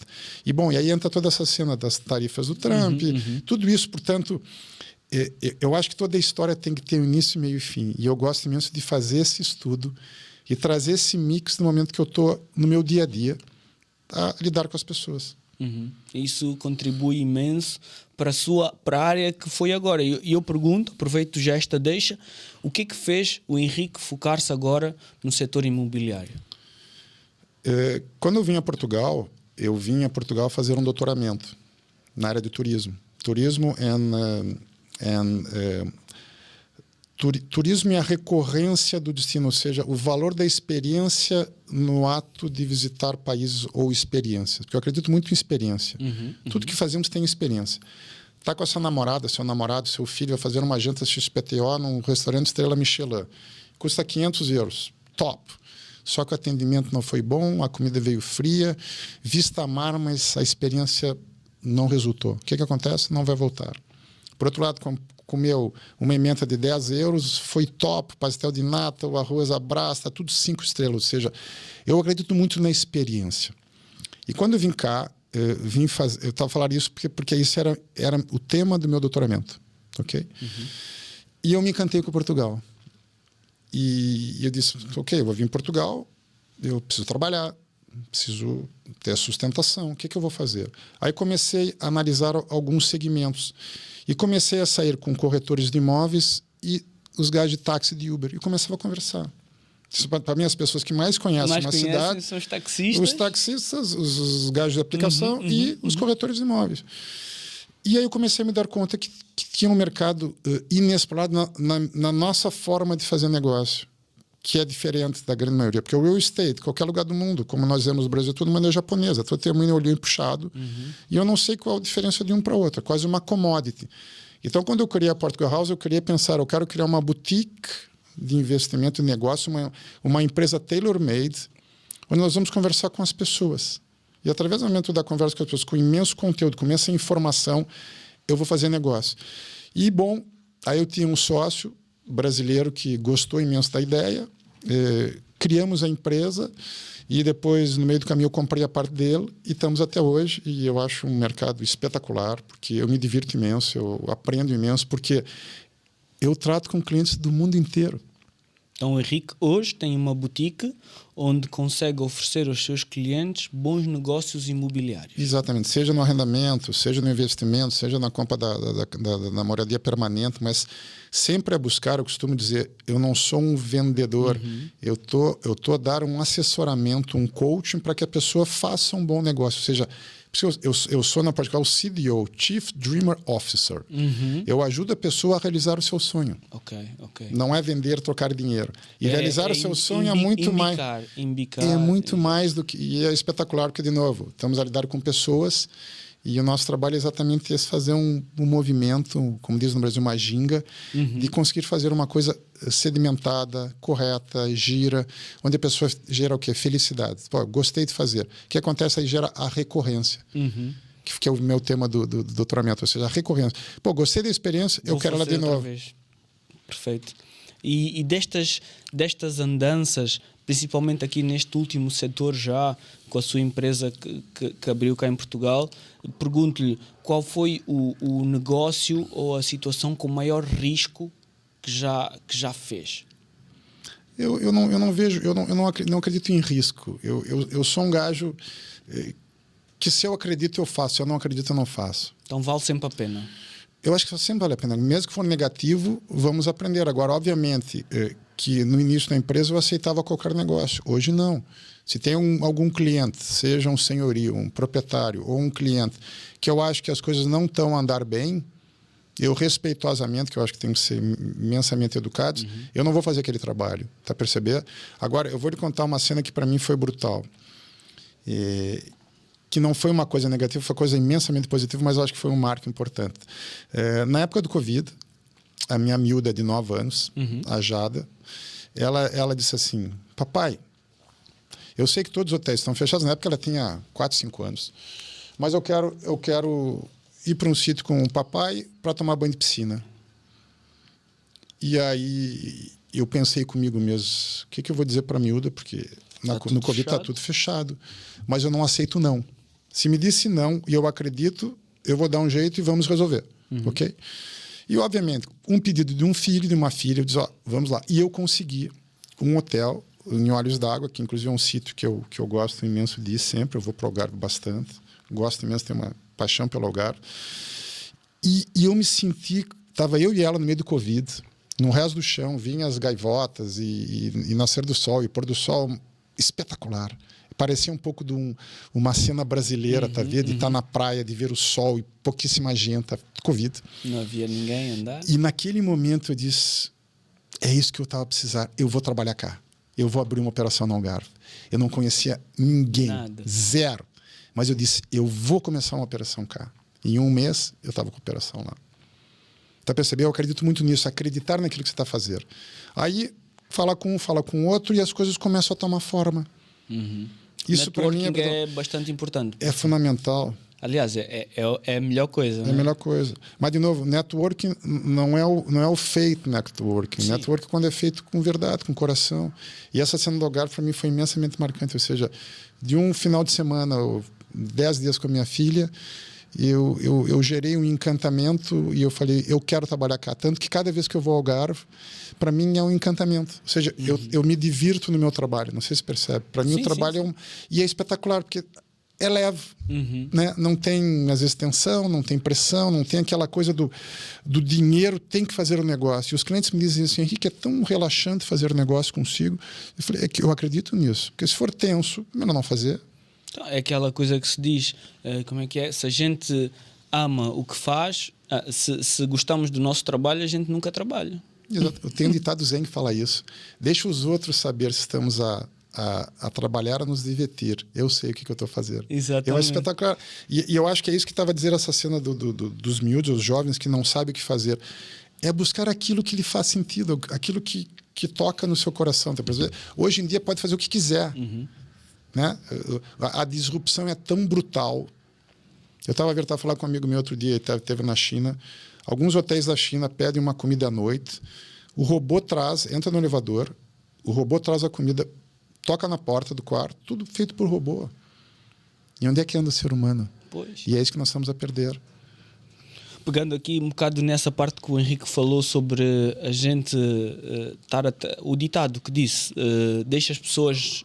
S2: E, bom, e aí entra toda essa cena das tarifas do Trump, tudo isso, portanto, eu acho que toda a história tem que ter um início, meio e fim. E eu gosto imenso de fazer esse estudo e trazer esse mix no momento que eu estou no meu dia a dia a lidar com as pessoas.
S1: Isso contribui imenso para a área que foi agora. E eu pergunto, aproveito já esta deixa, o que é que fez o Henrique focar-se agora no setor imobiliário?
S2: Quando eu vim a Portugal, fazer um doutoramento na área de turismo. Turismo turismo é a recorrência do destino, ou seja, o valor da experiência no ato de visitar países ou experiências. Porque eu acredito muito em experiência. Tudo que fazemos tem experiência. Está com a sua namorada, seu namorado, seu filho, vai fazer uma janta XPTO num restaurante Estrela Michelin. Custa 500 euros. Top. Só que o atendimento não foi bom, a comida veio fria, vista mar, mas a experiência não resultou. O que acontece? Não vai voltar. Por outro lado, comeu uma emenda de 10 euros, foi top, pastel de nata, o arroz à brás, está tudo 5 estrelas. Ou seja, eu acredito muito na experiência. E quando eu vim cá, eu estava falando isso porque isso era o tema do meu doutoramento. Ok? E eu me encantei com Portugal. E eu disse, ok, eu vou vir em Portugal, eu preciso trabalhar, preciso ter sustentação, o que eu vou fazer? Aí comecei a analisar alguns segmentos e comecei a sair com corretores de imóveis e os gajos de táxi de Uber e começava a conversar. Para mim, as pessoas que mais conhecem uma cidade
S1: são os taxistas.
S2: Os taxistas, os gajos de aplicação e os corretores de imóveis. E aí eu comecei a me dar conta que tinha um mercado inexplorado na nossa forma de fazer negócio, que é diferente da grande maioria. Porque o real estate, qualquer lugar do mundo, como nós vemos no Brasil, tudo maneira japonesa, todo termino olhinho puxado. E eu não sei qual a diferença de um para outro, é quase uma commodity. Então, quando eu criei a Portugal House, eu queria pensar, eu quero criar uma boutique de investimento e negócio, uma empresa tailor-made, onde nós vamos conversar com as pessoas. E através do momento da conversa com as pessoas, com imenso conteúdo, com imensa informação, eu vou fazer negócio. E, bom, aí eu tinha um sócio brasileiro que gostou imenso da ideia, criamos a empresa e depois, no meio do caminho, eu comprei a parte dele e estamos até hoje. E eu acho um mercado espetacular, porque eu me divirto imenso, eu aprendo imenso, porque eu trato com clientes do mundo inteiro.
S1: Então, o Henrique hoje tem uma boutique onde consegue oferecer aos seus clientes bons negócios imobiliários.
S2: Exatamente. Seja no arrendamento, seja no investimento, seja na compra da moradia permanente, mas sempre é buscar, eu costumo dizer, eu não sou um vendedor, eu tô a dar um assessoramento, um coaching para que a pessoa faça um bom negócio. Ou seja, eu sou na particular o CDO, Chief Dreamer Officer. Eu ajudo a pessoa a realizar o seu sonho.
S1: Ok.
S2: Não é vender, trocar dinheiro. E realizar o seu sonho é muito mais. É muito mais do que. E é espetacular, porque, de novo, estamos a lidar com pessoas e o nosso trabalho é exatamente esse: fazer um movimento, como diz no Brasil, uma ginga, de conseguir fazer uma coisa sedimentada, correta, gira, onde a pessoa gera o quê? Felicidade. Pô, gostei de fazer. O que acontece aí gera a recorrência. Que é o meu tema do doutoramento, ou seja, a recorrência. Pô, gostei da experiência, eu quero ela de novo.
S1: Perfeito. E destas andanças, principalmente aqui neste último setor já, com a sua empresa que abriu cá em Portugal, pergunto-lhe qual foi o negócio ou a situação com maior risco que já fez?
S2: Eu não vejo, eu não acredito em risco. Eu sou um gajo que, se eu acredito, eu faço. Se eu não acredito, eu não faço.
S1: Então vale sempre a pena.
S2: Eu acho que sempre vale a pena. Mesmo que for negativo, vamos aprender. Agora, obviamente, que no início da empresa eu aceitava qualquer negócio. Hoje, não. Se tem algum cliente, seja um senhorio, um proprietário ou um cliente, que eu acho que as coisas não estão a andar bem, eu respeitosamente, que eu acho que tem que ser imensamente educados, eu não vou fazer aquele trabalho. Tá percebendo? Agora, eu vou lhe contar uma cena que para mim foi brutal. Que não foi uma coisa negativa, foi uma coisa imensamente positiva, mas eu acho que foi um marco importante. Na época do Covid, a minha miúda de 9 anos, a Jada, ela disse assim: papai, eu sei que todos os hotéis estão fechados, na época ela tinha 4, 5 anos, mas eu quero ir para um sítio com o papai para tomar banho de piscina. E aí eu pensei comigo mesmo, o que eu vou dizer para a miúda, porque no Covid está tudo fechado, mas eu não aceito não. Se me disse não e eu acredito, eu vou dar um jeito e vamos resolver, ok? E, obviamente, um pedido de um filho e de uma filha, eu disse, vamos lá. E eu consegui um hotel em Olhos d'Água, que inclusive é um sítio que eu gosto imenso de ir sempre, eu vou para o Algarve bastante, gosto imenso, tenho uma paixão pelo Algarve. E eu me senti, estava eu e ela no meio do Covid, no resto do chão, vinham as gaivotas e nascer do sol, e pôr do sol espetacular. Parecia um pouco de uma cena brasileira, tá vendo? De estar na praia, de ver o sol e pouquíssima gente, Covid.
S1: Não havia ninguém a andar.
S2: E naquele momento eu disse, é isso que eu estava a precisar, eu vou trabalhar cá. Eu vou abrir uma operação no Algarve. Eu não conhecia ninguém,
S1: nada.
S2: Zero. Mas eu disse, eu vou começar uma operação cá. Em 1 mês, eu estava com a operação lá. Tá percebendo? Eu acredito muito nisso, acreditar naquilo que você está fazendo. Aí, fala com um, fala com o outro e as coisas começam a tomar forma. Isso para mim
S1: é bastante importante.
S2: É fundamental.
S1: Aliás, é a melhor coisa.
S2: É a melhor coisa. Mas, de novo, networking não é o fake networking. Sim. Networking quando é feito com verdade, com coração. E essa cena do Algarve, para mim, foi imensamente marcante. Ou seja, de um final de semana, 10 dias com a minha filha, eu gerei um encantamento e eu falei, eu quero trabalhar cá. Tanto que cada vez que eu vou ao Algarve, para mim é um encantamento. Ou seja, eu me divirto no meu trabalho. Não sei se percebe. Para mim, o trabalho é e é espetacular, porque é leve. Né? Não tem, às vezes, tensão, não tem pressão, não tem aquela coisa do dinheiro, tem que fazer o negócio. E os clientes me dizem assim, Henrique, é tão relaxante fazer negócio consigo. Eu falei, é que eu acredito nisso. Porque se for tenso, melhor não fazer.
S1: Então, é aquela coisa que se diz, como é que é? Se a gente ama o que faz, se gostamos do nosso trabalho, a gente nunca trabalha.
S2: Exato. Eu tenho um ditado zen que fala isso. Deixa os outros saber se estamos a a trabalhar, a nos divertir. Eu sei o que eu estou fazendo.
S1: Exatamente.
S2: Eu acho espetacular. E eu acho que é isso que estava a dizer essa cena dos miúdos, os jovens que não sabem o que fazer. É buscar aquilo que lhe faz sentido, aquilo que toca no seu coração. Tá? Hoje em dia pode fazer o que quiser. Né? A disrupção é tão brutal. Eu estava falando com um amigo meu outro dia, ele esteve na China. Alguns hotéis da China pedem uma comida à noite. O robô entra no elevador, o robô traz a comida, toca na porta do quarto, tudo feito por robô. E onde é que anda o ser humano?
S1: Pois.
S2: E é isso que nós estamos a perder.
S1: Pegando aqui um bocado nessa parte que o Henrique falou sobre a gente o ditado que disse, deixa as pessoas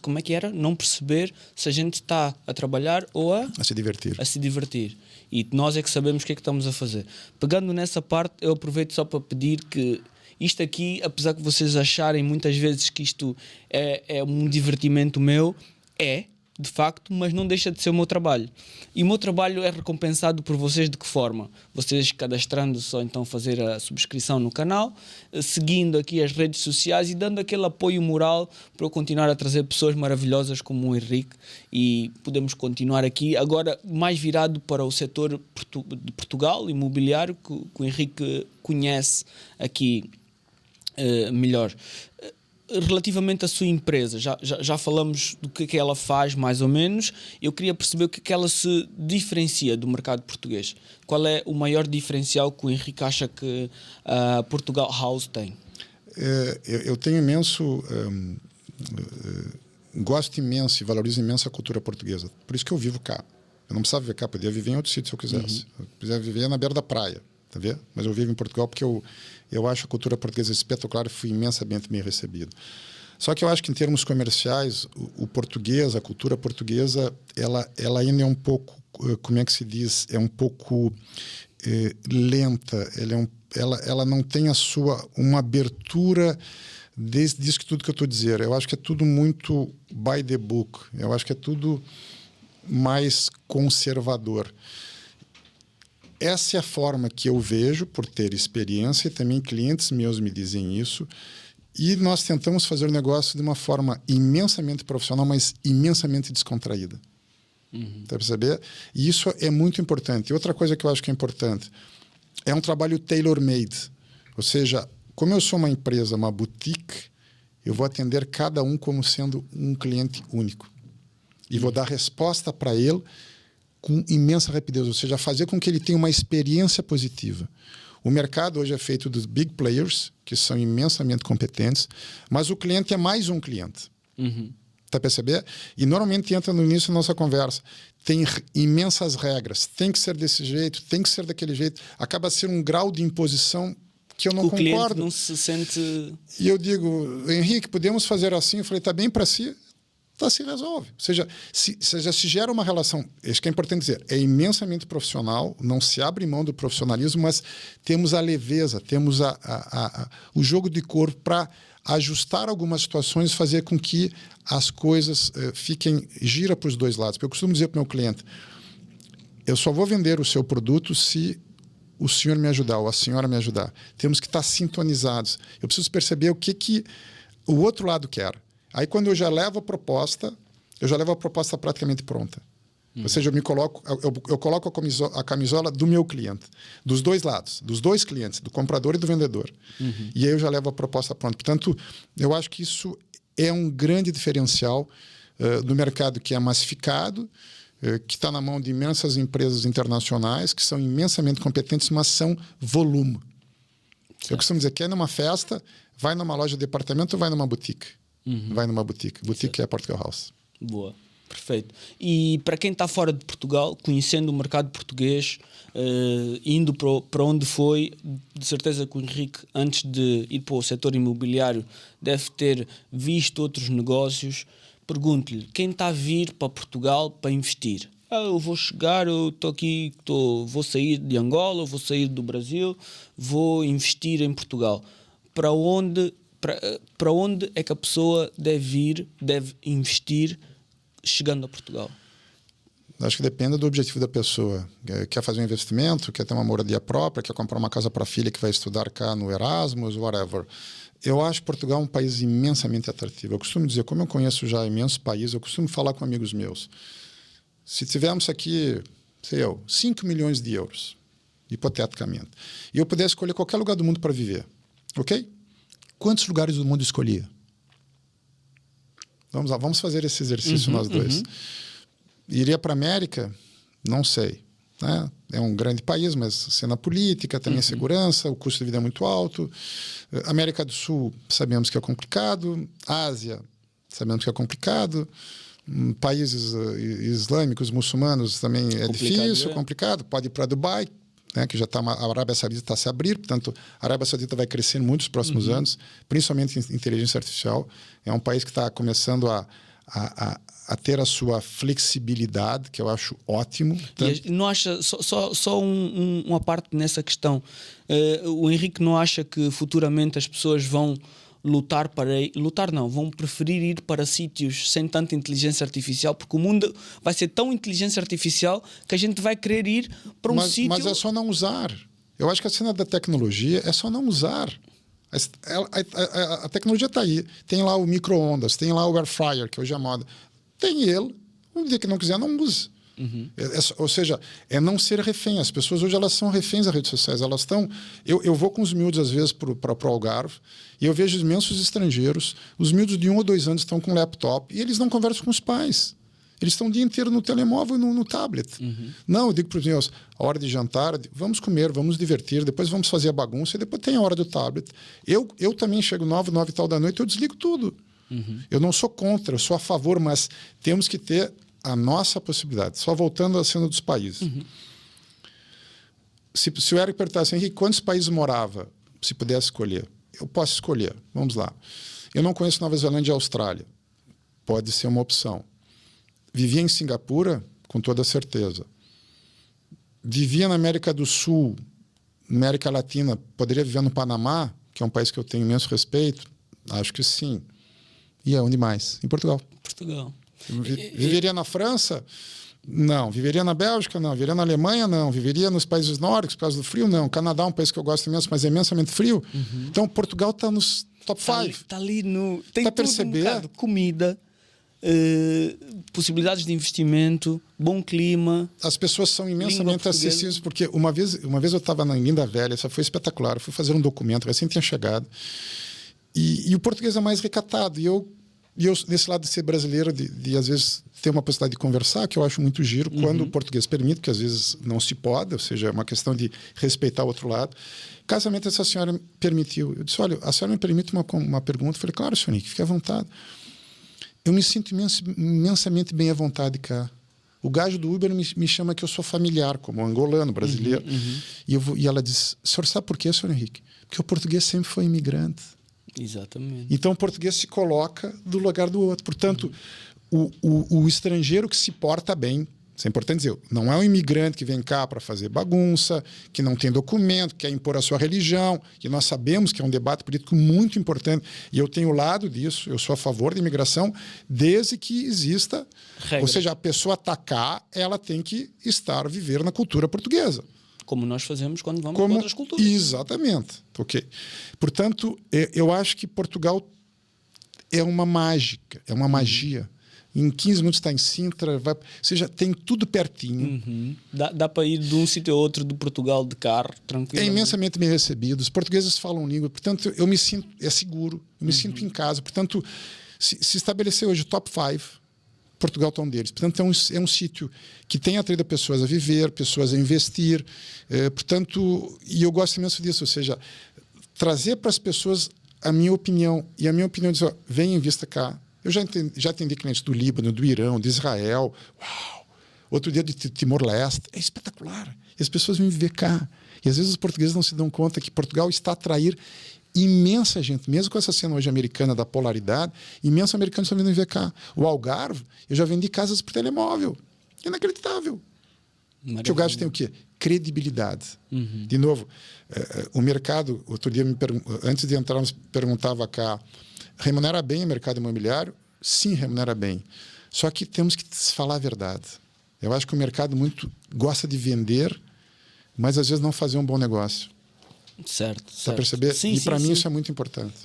S1: como é que era? Não perceber se a gente está a trabalhar ou a se divertir. E nós é que sabemos o que é que estamos a fazer. Pegando nessa parte, eu aproveito só para pedir que isto aqui, apesar de vocês acharem muitas vezes que isto é um divertimento meu, de facto, mas não deixa de ser o meu trabalho. E o meu trabalho é recompensado por vocês de que forma? Vocês cadastrando-se ou então fazer a subscrição no canal, seguindo aqui as redes sociais e dando aquele apoio moral para eu continuar a trazer pessoas maravilhosas como o Henrique, e podemos continuar aqui, agora mais virado para o setor de Portugal, imobiliário, que o Henrique conhece aqui melhor. Relativamente à sua empresa, já falamos do que ela faz mais ou menos. Eu queria perceber o que ela se diferencia do mercado português. Qual é o maior diferencial que o Henrique acha que a Portugal House tem?
S2: Eu tenho imenso... gosto imenso e valorizo imenso a cultura portuguesa. Por isso que eu vivo cá. Eu não precisava viver cá, podia viver em outro sítio se eu quisesse. Eu podia viver na beira da praia, tá vendo? Mas eu vivo em Portugal porque eu acho a cultura portuguesa espetacular e fui imensamente bem recebido. Só que eu acho que em termos comerciais, o português, a cultura portuguesa, ela ainda é um pouco, como é que se diz, é um pouco lenta. Ela não tem uma abertura disso que tudo que eu estou dizendo. Eu acho que é tudo muito by the book. Eu acho que é tudo mais conservador. Essa é a forma que eu vejo, por ter experiência, e também clientes meus me dizem isso, e nós tentamos fazer o negócio de uma forma imensamente profissional, mas imensamente descontraída. Tá perceber? E isso é muito importante. E outra coisa que eu acho que é importante, é um trabalho tailor-made. Ou seja, como eu sou uma empresa, uma boutique, eu vou atender cada um como sendo um cliente único. E vou dar resposta para ele com imensa rapidez, ou seja, fazer com que ele tenha uma experiência positiva. O mercado hoje é feito dos big players, que são imensamente competentes, mas o cliente é mais um cliente. Tá percebendo? E normalmente entra no início da nossa conversa. Tem imensas regras. Tem que ser desse jeito, tem que ser daquele jeito. Acaba sendo um grau de imposição que eu não concordo. O cliente
S1: não se sente...
S2: E eu digo, Henrique, podemos fazer assim? Eu falei, tá bem para si? Tá, se resolve. Ou seja, se gera uma relação, isso que é importante dizer, é imensamente profissional, não se abre mão do profissionalismo, mas temos a leveza, temos o jogo de corpo para ajustar algumas situações, fazer com que as coisas gira para os dois lados. Porque eu costumo dizer para o meu cliente, eu só vou vender o seu produto se o senhor me ajudar ou a senhora me ajudar. Temos que estar sintonizados. Eu preciso perceber o que o outro lado quer. Aí, quando eu já levo a proposta praticamente pronta. Ou seja, eu coloco a camisola do meu cliente, dos dois lados, dos dois clientes, do comprador e do vendedor. E aí eu já levo a proposta pronta. Portanto, eu acho que isso é um grande diferencial do mercado que é massificado, que está na mão de imensas empresas internacionais, que são imensamente competentes, mas são volume. Certo. Eu costumo dizer, quer ir numa festa, vai numa loja de departamento ou vai numa boutique? Vai numa boutique. Boutique é a Portugal House.
S1: Boa, perfeito. E para quem está fora de Portugal, conhecendo o mercado português, indo para onde foi, de certeza que o Henrique, antes de ir para o setor imobiliário, deve ter visto outros negócios. Pergunto-lhe, quem está a vir para Portugal para investir? Eu vou chegar, eu estou aqui, vou sair de Angola, vou sair do Brasil, vou investir em Portugal. Para onde é que a pessoa deve investir chegando a Portugal?
S2: Acho que depende do objetivo da pessoa. Quer fazer um investimento, quer ter uma moradia própria, quer comprar uma casa para a filha que vai estudar cá no Erasmus, whatever. Eu acho Portugal um país imensamente atrativo. Eu costumo dizer, como eu conheço já imensos países, eu costumo falar com amigos meus. Se tivermos aqui, 5 milhões de euros, hipoteticamente, e eu pudesse escolher qualquer lugar do mundo para viver, ok? Quantos lugares do mundo escolhia? Vamos lá, vamos fazer esse exercício nós dois. Iria para a América? Não sei. Né? É um grande país, mas cena política, também segurança, o custo de vida é muito alto. América do Sul, sabemos que é complicado. Ásia, sabemos que é complicado. Países islâmicos, muçulmanos, também é difícil, complicado. Pode ir para Dubai, né, que já está a Arábia Saudita está a se abrir, portanto, a Arábia Saudita vai crescer muito nos próximos anos, principalmente em inteligência artificial. É um país que está começando a ter a sua flexibilidade, que eu acho ótimo.
S1: E não acha, só uma parte nessa questão, o Henrique não acha que futuramente as pessoas vão vão preferir ir para sítios sem tanta inteligência artificial, porque o mundo vai ser tão inteligência artificial que a gente vai querer ir para um sítio...
S2: Mas é só não usar. Eu acho que a cena da tecnologia é só não usar. A tecnologia está aí. Tem lá o micro-ondas, tem lá o air fryer, que hoje é moda. Tem ele. Um dia que não quiser, não use. Ou seja, é não ser refém. As pessoas hoje elas são reféns das redes sociais. Elas estão... Eu vou com os miúdos, às vezes, para o Algarve, e eu vejo imensos estrangeiros. Os miúdos de 1 ou 2 anos estão com laptop e eles não conversam com os pais. Eles estão o dia inteiro no telemóvel e no tablet. Não, eu digo para os meus, a hora de jantar, vamos comer, vamos nos divertir, depois vamos fazer a bagunça e depois tem a hora do tablet. Eu também chego 9 e tal da noite, eu desligo tudo. Eu não sou contra, eu sou a favor, mas temos que ter a nossa possibilidade. Só voltando à cena dos países. Se o Eric perguntasse, Henrique, quantos países morava, se pudesse escolher? Eu posso escolher, vamos lá. Eu não conheço Nova Zelândia e Austrália. Pode ser uma opção. Vivia em Singapura, com toda certeza. Vivia na América do Sul, América Latina. Poderia viver no Panamá, que é um país que eu tenho imenso respeito? Acho que sim. E aonde mais? Em Portugal. Viveria na França? Não. Viveria na Bélgica? Não. Viveria na Alemanha? Não. Viveria nos países nórdicos por causa do frio? Não. Canadá é um país que eu gosto imenso, mas é imensamente frio. Então, Portugal está nos top 5.
S1: Está ali no... Tem tudo um bocado. Comida, possibilidades de investimento, bom clima.
S2: As pessoas são imensamente acessíveis, porque uma vez eu estava na Linda Velha, essa foi espetacular, eu fui fazer um documento, recém tinha chegado, e o português é mais recatado, e eu nesse lado de ser brasileiro, de às vezes ter uma possibilidade de conversar, que eu acho muito giro, quando o português permite, que às vezes não se pode, ou seja, é uma questão de respeitar o outro lado. Casamento, essa senhora me permitiu. Eu disse, olha, a senhora me permite uma pergunta? Eu falei, claro, senhor Nick, fique à vontade. Eu me sinto imensamente bem à vontade cá. O gajo do Uber me chama que eu sou familiar, como angolano, brasileiro. E ela diz, o senhor sabe por quê, senhor Henrique? Porque o português sempre foi imigrante.
S1: Exatamente.
S2: Então o português se coloca do lugar do outro. Portanto, o estrangeiro que se porta bem, isso é importante dizer, não é um imigrante que vem cá para fazer bagunça, que não tem documento, que quer impor a sua religião, que nós sabemos que é um debate político muito importante, e eu tenho lado disso, eu sou a favor da imigração, desde que exista, ou seja, a pessoa está cá, ela tem que viver na cultura portuguesa.
S1: Como nós fazemos quando vamos para outras culturas.
S2: Exatamente. Okay. Portanto, eu acho que Portugal é uma mágica, é uma magia. Em 15 minutos está em Sintra, ou seja, tem tudo pertinho.
S1: Dá para ir de um sítio a outro de Portugal de carro, tranquilo.
S2: É imensamente bem recebido. Os portugueses falam língua, portanto, eu me sinto, é seguro, eu me sinto em casa. Portanto, se estabelecer hoje o top 5, Portugal está um deles. Portanto, é um sítio que tem atraído pessoas a viver, pessoas a investir. Portanto, e eu gosto imenso disso, ou seja, trazer para as pessoas a minha opinião. E a minha opinião diz, vem e invista cá. Eu já atendi clientes do Líbano, do Irão, de Israel. Uau! Outro dia de Timor-Leste. É espetacular. E as pessoas vêm viver cá. E às vezes os portugueses não se dão conta que Portugal está a atrair imensa gente, mesmo com essa cena hoje americana da polaridade, imensos americanos estão vindo viver cá. O Algarve, eu já vendi casas por telemóvel. Inacreditável. Porque o gajo tem o quê? Credibilidade. De novo, o mercado, outro dia, antes de entrarmos, perguntava cá, remunera bem o mercado imobiliário? Sim, remunera bem. Só que temos que falar a verdade. Eu acho que o mercado muito gosta de vender, mas às vezes não fazer um bom negócio.
S1: Certo.
S2: Tá perceber?
S1: Sim,
S2: e
S1: sim,
S2: para mim
S1: sim.
S2: isso é muito importante.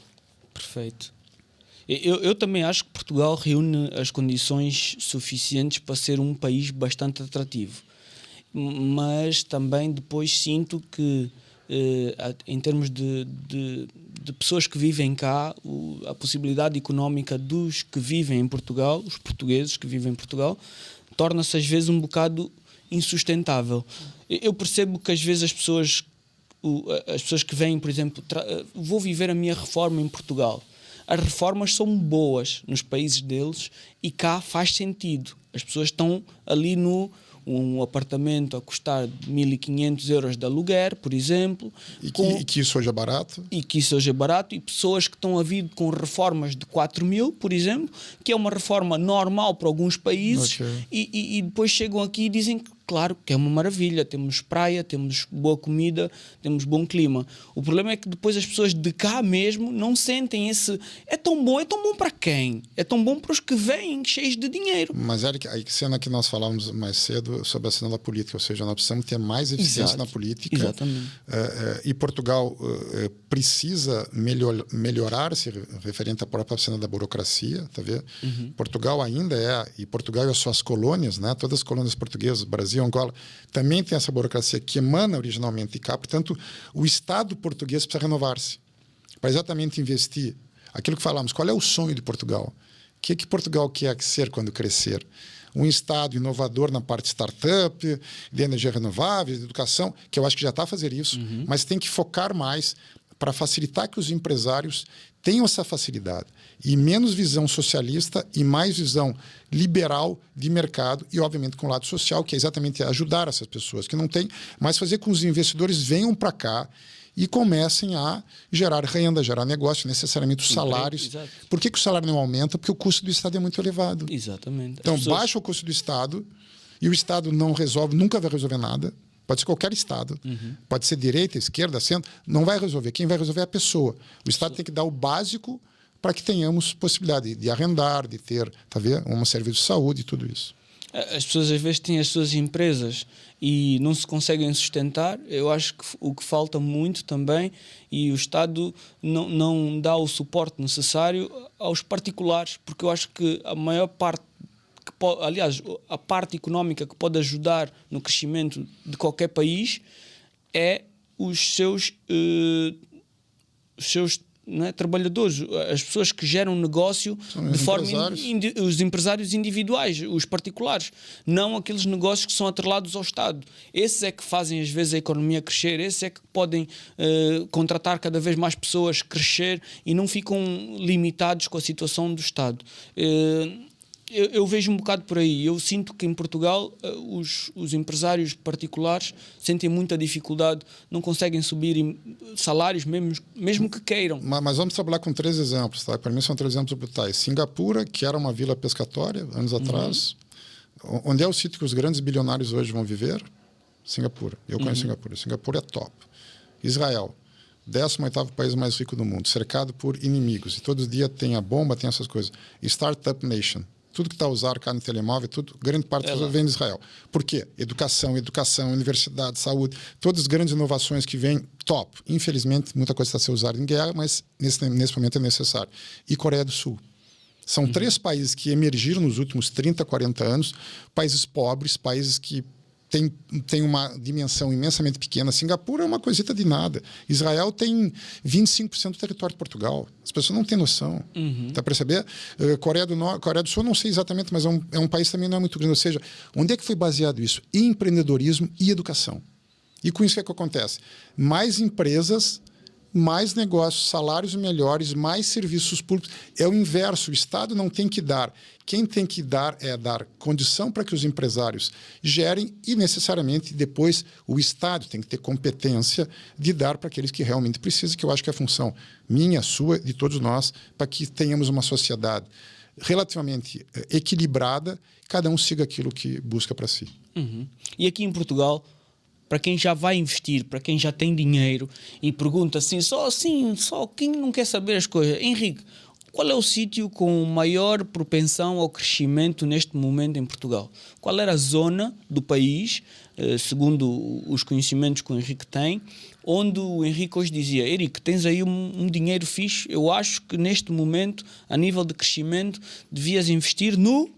S1: Perfeito. Eu também acho que Portugal reúne as condições suficientes para ser um país bastante atrativo. Mas também depois sinto que, em termos de pessoas que vivem cá, a possibilidade económica dos que vivem em Portugal, os portugueses que vivem em Portugal, torna-se às vezes um bocado insustentável. Eu percebo que às vezes as pessoas que vêm, por exemplo, vou viver a minha reforma em Portugal. As reformas são boas nos países deles e cá faz sentido. As pessoas estão ali um apartamento a custar 1.500 euros de aluguer, por exemplo.
S2: E que isso hoje é barato.
S1: E que isso hoje é barato. E pessoas que estão a vir com reformas de 4.000, por exemplo, que é uma reforma normal para alguns países.
S2: Okay.
S1: E depois chegam aqui e dizem que, claro, que é uma maravilha. Temos praia, temos boa comida, temos bom clima. O problema é que depois as pessoas de cá mesmo não sentem esse... É tão bom para quem? É tão bom para os que vêm cheios de dinheiro.
S2: Mas, Eric, a cena que nós falávamos mais cedo sobre a cena da política, ou seja, nós precisamos ter mais eficiência na política.
S1: Exatamente.
S2: E Portugal precisa melhorar-se referente à própria cena da burocracia, tá vendo? Portugal ainda e Portugal e as suas colônias, né? Todas as colônias portuguesas, Brasil, Angola, também tem essa burocracia que emana originalmente de cá. Portanto, o Estado português precisa renovar-se para exatamente investir. Aquilo que falamos, qual é o sonho de Portugal? O que Portugal quer ser quando crescer? Um Estado inovador na parte de startup, de energia renovável, de educação, que eu acho que já está a fazer isso, mas tem que focar mais para facilitar que os empresários tenham essa facilidade. E menos visão socialista e mais visão liberal de mercado e, obviamente, com o lado social, que é exatamente ajudar essas pessoas que não têm, mas fazer com que os investidores venham para cá e comecem a gerar renda, gerar negócio, necessariamente os salários.
S1: Exato.
S2: Por que o salário não aumenta? Porque o custo do Estado é muito elevado.
S1: Exatamente.
S2: Então, baixa o custo do Estado e o Estado não resolve, nunca vai resolver nada. Pode ser qualquer Estado. Pode ser direita, esquerda, centro. Não vai resolver. Quem vai resolver é a pessoa. O Estado tem que dar o básico para que tenhamos possibilidade de arrendar, de ter, tá vendo? Um serviço de saúde e tudo isso.
S1: As pessoas às vezes têm as suas empresas e não se conseguem sustentar. Eu acho que o que falta muito também, e o Estado não dá o suporte necessário aos particulares, porque eu acho que a maior parte, aliás, a parte económica que pode ajudar no crescimento de qualquer país é os seus né, trabalhadores, as pessoas que geram negócio de forma os empresários individuais, os particulares, não aqueles negócios que são atrelados ao Estado. Esses é que fazem às vezes a economia crescer, esses é que podem contratar cada vez mais pessoas, crescer e não ficam limitados com a situação do Estado. Eu vejo um bocado por aí. Eu sinto que em Portugal os empresários particulares sentem muita dificuldade, não conseguem subir salários mesmo que queiram.
S2: Mas vamos trabalhar com 3 exemplos, tá? Para mim são 3 exemplos brutais. Singapura, que era uma vila pescatória anos atrás. Onde é o sítio que os grandes bilionários hoje vão viver? Singapura. Eu conheço Singapura. Singapura é top. Israel, 18º país mais rico do mundo, cercado por inimigos. E todos os dias tem a bomba, tem essas coisas. Startup Nation. Tudo que está a usar carne telemóvel, grande parte vem de Israel. Por quê? Educação, universidade, saúde, todas as grandes inovações que vêm, top. Infelizmente, muita coisa está a ser usada em guerra, mas nesse momento é necessário. E Coreia do Sul. São 3 países que emergiram nos últimos 30, 40 anos, países pobres, países que tem uma dimensão imensamente pequena. Singapura é uma coisita de nada. Israel tem 25% do território de Portugal. As pessoas não têm noção. Tá perceber? Coreia do Sul, não sei exatamente, mas é um país também não é muito grande. Ou seja, onde é que foi baseado isso? Em empreendedorismo e educação. E com isso o que acontece? Mais empresas, mais negócios, salários melhores, mais serviços públicos. É o inverso. O Estado não tem que dar. Quem tem que dar é dar condição para que os empresários gerem e, necessariamente, depois o Estado tem que ter competência de dar para aqueles que realmente precisam, que eu acho que é a função minha, sua, de todos nós, para que tenhamos uma sociedade relativamente equilibrada, cada um siga aquilo que busca para si.
S1: E aqui em Portugal, para quem já vai investir, para quem já tem dinheiro e pergunta assim, só quem não quer saber as coisas, Henrique, qual é o sítio com maior propensão ao crescimento neste momento em Portugal? Qual era a zona do país, segundo os conhecimentos que o Henrique tem, onde o Henrique hoje dizia: Henrique, tens aí um dinheiro fixe, eu acho que neste momento, a nível de crescimento, devias investir no...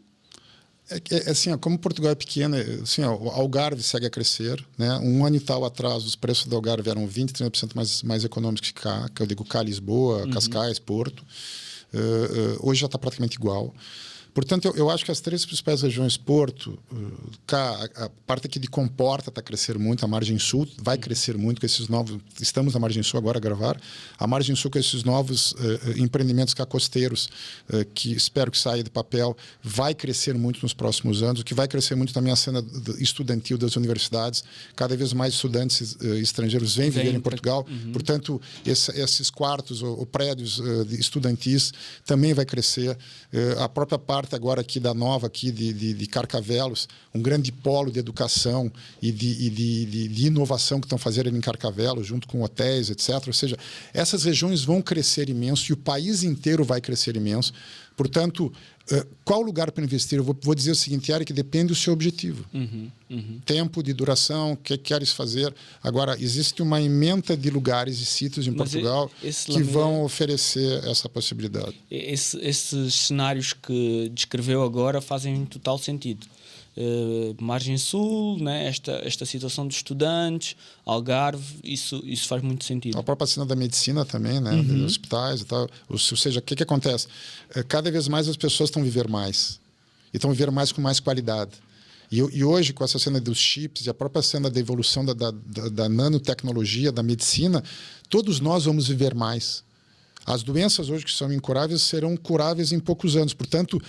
S2: Assim, como Portugal é pequeno, assim, o Algarve segue a crescer, né? Um ano e tal atrás, os preços do Algarve eram 20%, 30% mais econômicos que cá, que eu digo cá, Lisboa, Cascais, Porto. Hoje já está praticamente igual. Portanto, eu acho que as três principais regiões, Porto, cá, a parte aqui de Comporta está crescendo muito, a Margem Sul vai crescer muito com esses novos... Estamos na Margem Sul agora a gravar. A Margem Sul com esses novos empreendimentos cá costeiros, que espero que saia de papel, vai crescer muito nos próximos anos. O que vai crescer muito também é a cena estudantil das universidades. Cada vez mais estudantes estrangeiros vêm viver em Portugal. Portanto, esses quartos ou prédios estudantis também vai crescer. A própria parte agora aqui da Nova, aqui de Carcavelos, um grande polo de educação e de inovação que estão fazendo ali em Carcavelos, junto com hotéis, etc. Ou seja, essas regiões vão crescer imenso e o país inteiro vai crescer imenso. Portanto, qual lugar para investir? Eu vou dizer o seguinte, Eric, depende do seu objetivo. Tempo de duração, o que queres fazer. Agora, existe uma emenda de lugares e sítios em Portugal que vão oferecer essa possibilidade.
S1: Esses cenários que descreveu agora fazem total sentido. Margem Sul, né? esta situação dos estudantes, Algarve, isso faz muito sentido.
S2: A própria cena da medicina também, né? Dos hospitais e tal. Ou seja, o que acontece? Cada vez mais as pessoas estão vivendo mais. E estão vivendo mais com mais qualidade. E hoje, com essa cena dos chips e a própria cena da evolução da nanotecnologia, da medicina, todos nós vamos viver mais. As doenças hoje que são incuráveis serão curáveis em poucos anos. Portanto,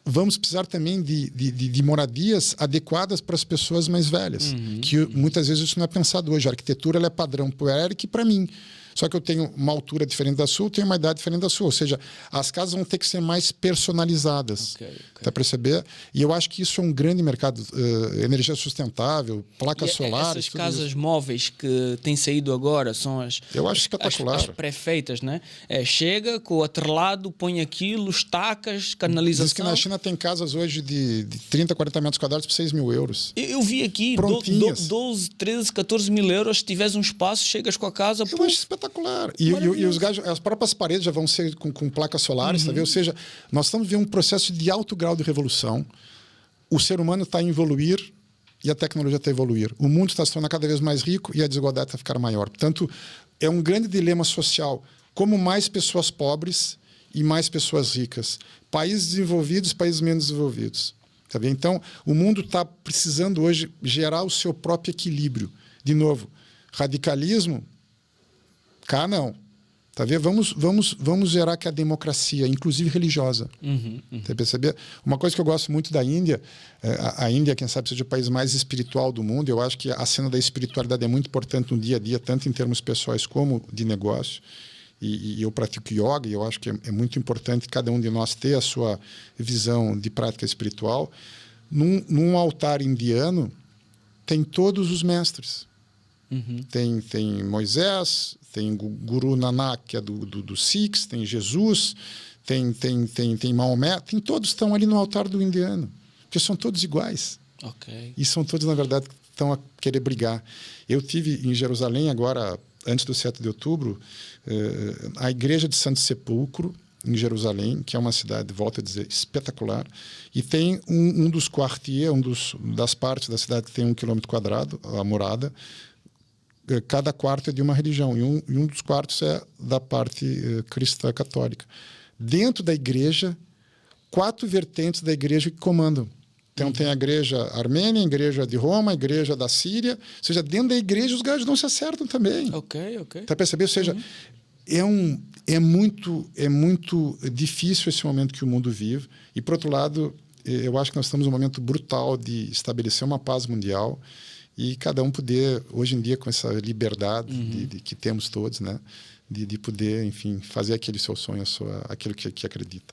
S2: vamos precisar também de moradias adequadas para as pessoas mais velhas. Que muitas vezes isso não é pensado hoje. A arquitetura ela é padrão para o Eric e para mim. Só que eu tenho uma altura diferente da sua, eu tenho uma idade diferente da sua. Ou seja, as casas vão ter que ser mais personalizadas. Para perceber? E eu acho que isso é um grande mercado. Energia sustentável, placas solares.
S1: Essas casas móveis que têm saído agora são as pré-feitas, né? Chega com o atrelado, põe aquilo, estacas, canalização.
S2: Diz que na China tem casas hoje de 30, 40 metros quadrados por 6 mil euros.
S1: Eu vi aqui, 12, 13, 14 mil euros. Se tiveres um espaço, chegas com a casa...
S2: Eu acho espetacular. E os gajos, as próprias paredes já vão ser com placas solares, tá vendo? Ou seja, nós estamos vivendo um processo de alto grau de revolução. O ser humano está a evoluir e a tecnologia está a evoluir. O mundo está se tornando cada vez mais rico e a desigualdade está a ficar maior. Portanto, é um grande dilema social. Como mais pessoas pobres e mais pessoas ricas. Países desenvolvidos, países menos desenvolvidos. Tá vendo? Então, o mundo está precisando hoje gerar o seu próprio equilíbrio. De novo, radicalismo... Cá não. Tá vendo? Vamos gerar que a democracia, inclusive religiosa. Você percebe? Uma coisa que eu gosto muito da Índia, a Índia, quem sabe, seja o país mais espiritual do mundo. Eu acho que a cena da espiritualidade é muito importante no dia a dia, tanto em termos pessoais como de negócio. E eu pratico yoga e eu acho que é muito importante cada um de nós ter a sua visão de prática espiritual. Num altar indiano, tem todos os mestres. Tem Moisés, tem Guru Nanak, que é do Sikhs, tem Jesus, tem Maomé, todos estão ali no altar do indiano, porque são todos iguais. E são todos, na verdade, que estão a querer brigar. Eu tive em Jerusalém agora, antes do 7 de outubro, a igreja de Santo Sepulcro, em Jerusalém, que é uma cidade, volto a dizer, espetacular, e tem um dos quartiers, das partes da cidade que tem 1 quilômetro quadrado, a morada. Cada quarto é de uma religião e um dos quartos é da parte cristã católica. Dentro da igreja, 4 vertentes da igreja que comandam. Então tem a igreja armênia, a igreja de Roma, a igreja da Síria. Ou seja, dentro da igreja os gajos não se acertam também. Tá percebendo? Ou seja, é muito difícil esse momento que o mundo vive. E, por outro lado, eu acho que nós estamos num momento brutal de estabelecer uma paz mundial e cada um poder, hoje em dia, com essa liberdade que temos todos, né, de poder, enfim, fazer aquele seu sonho, aquilo que acredita.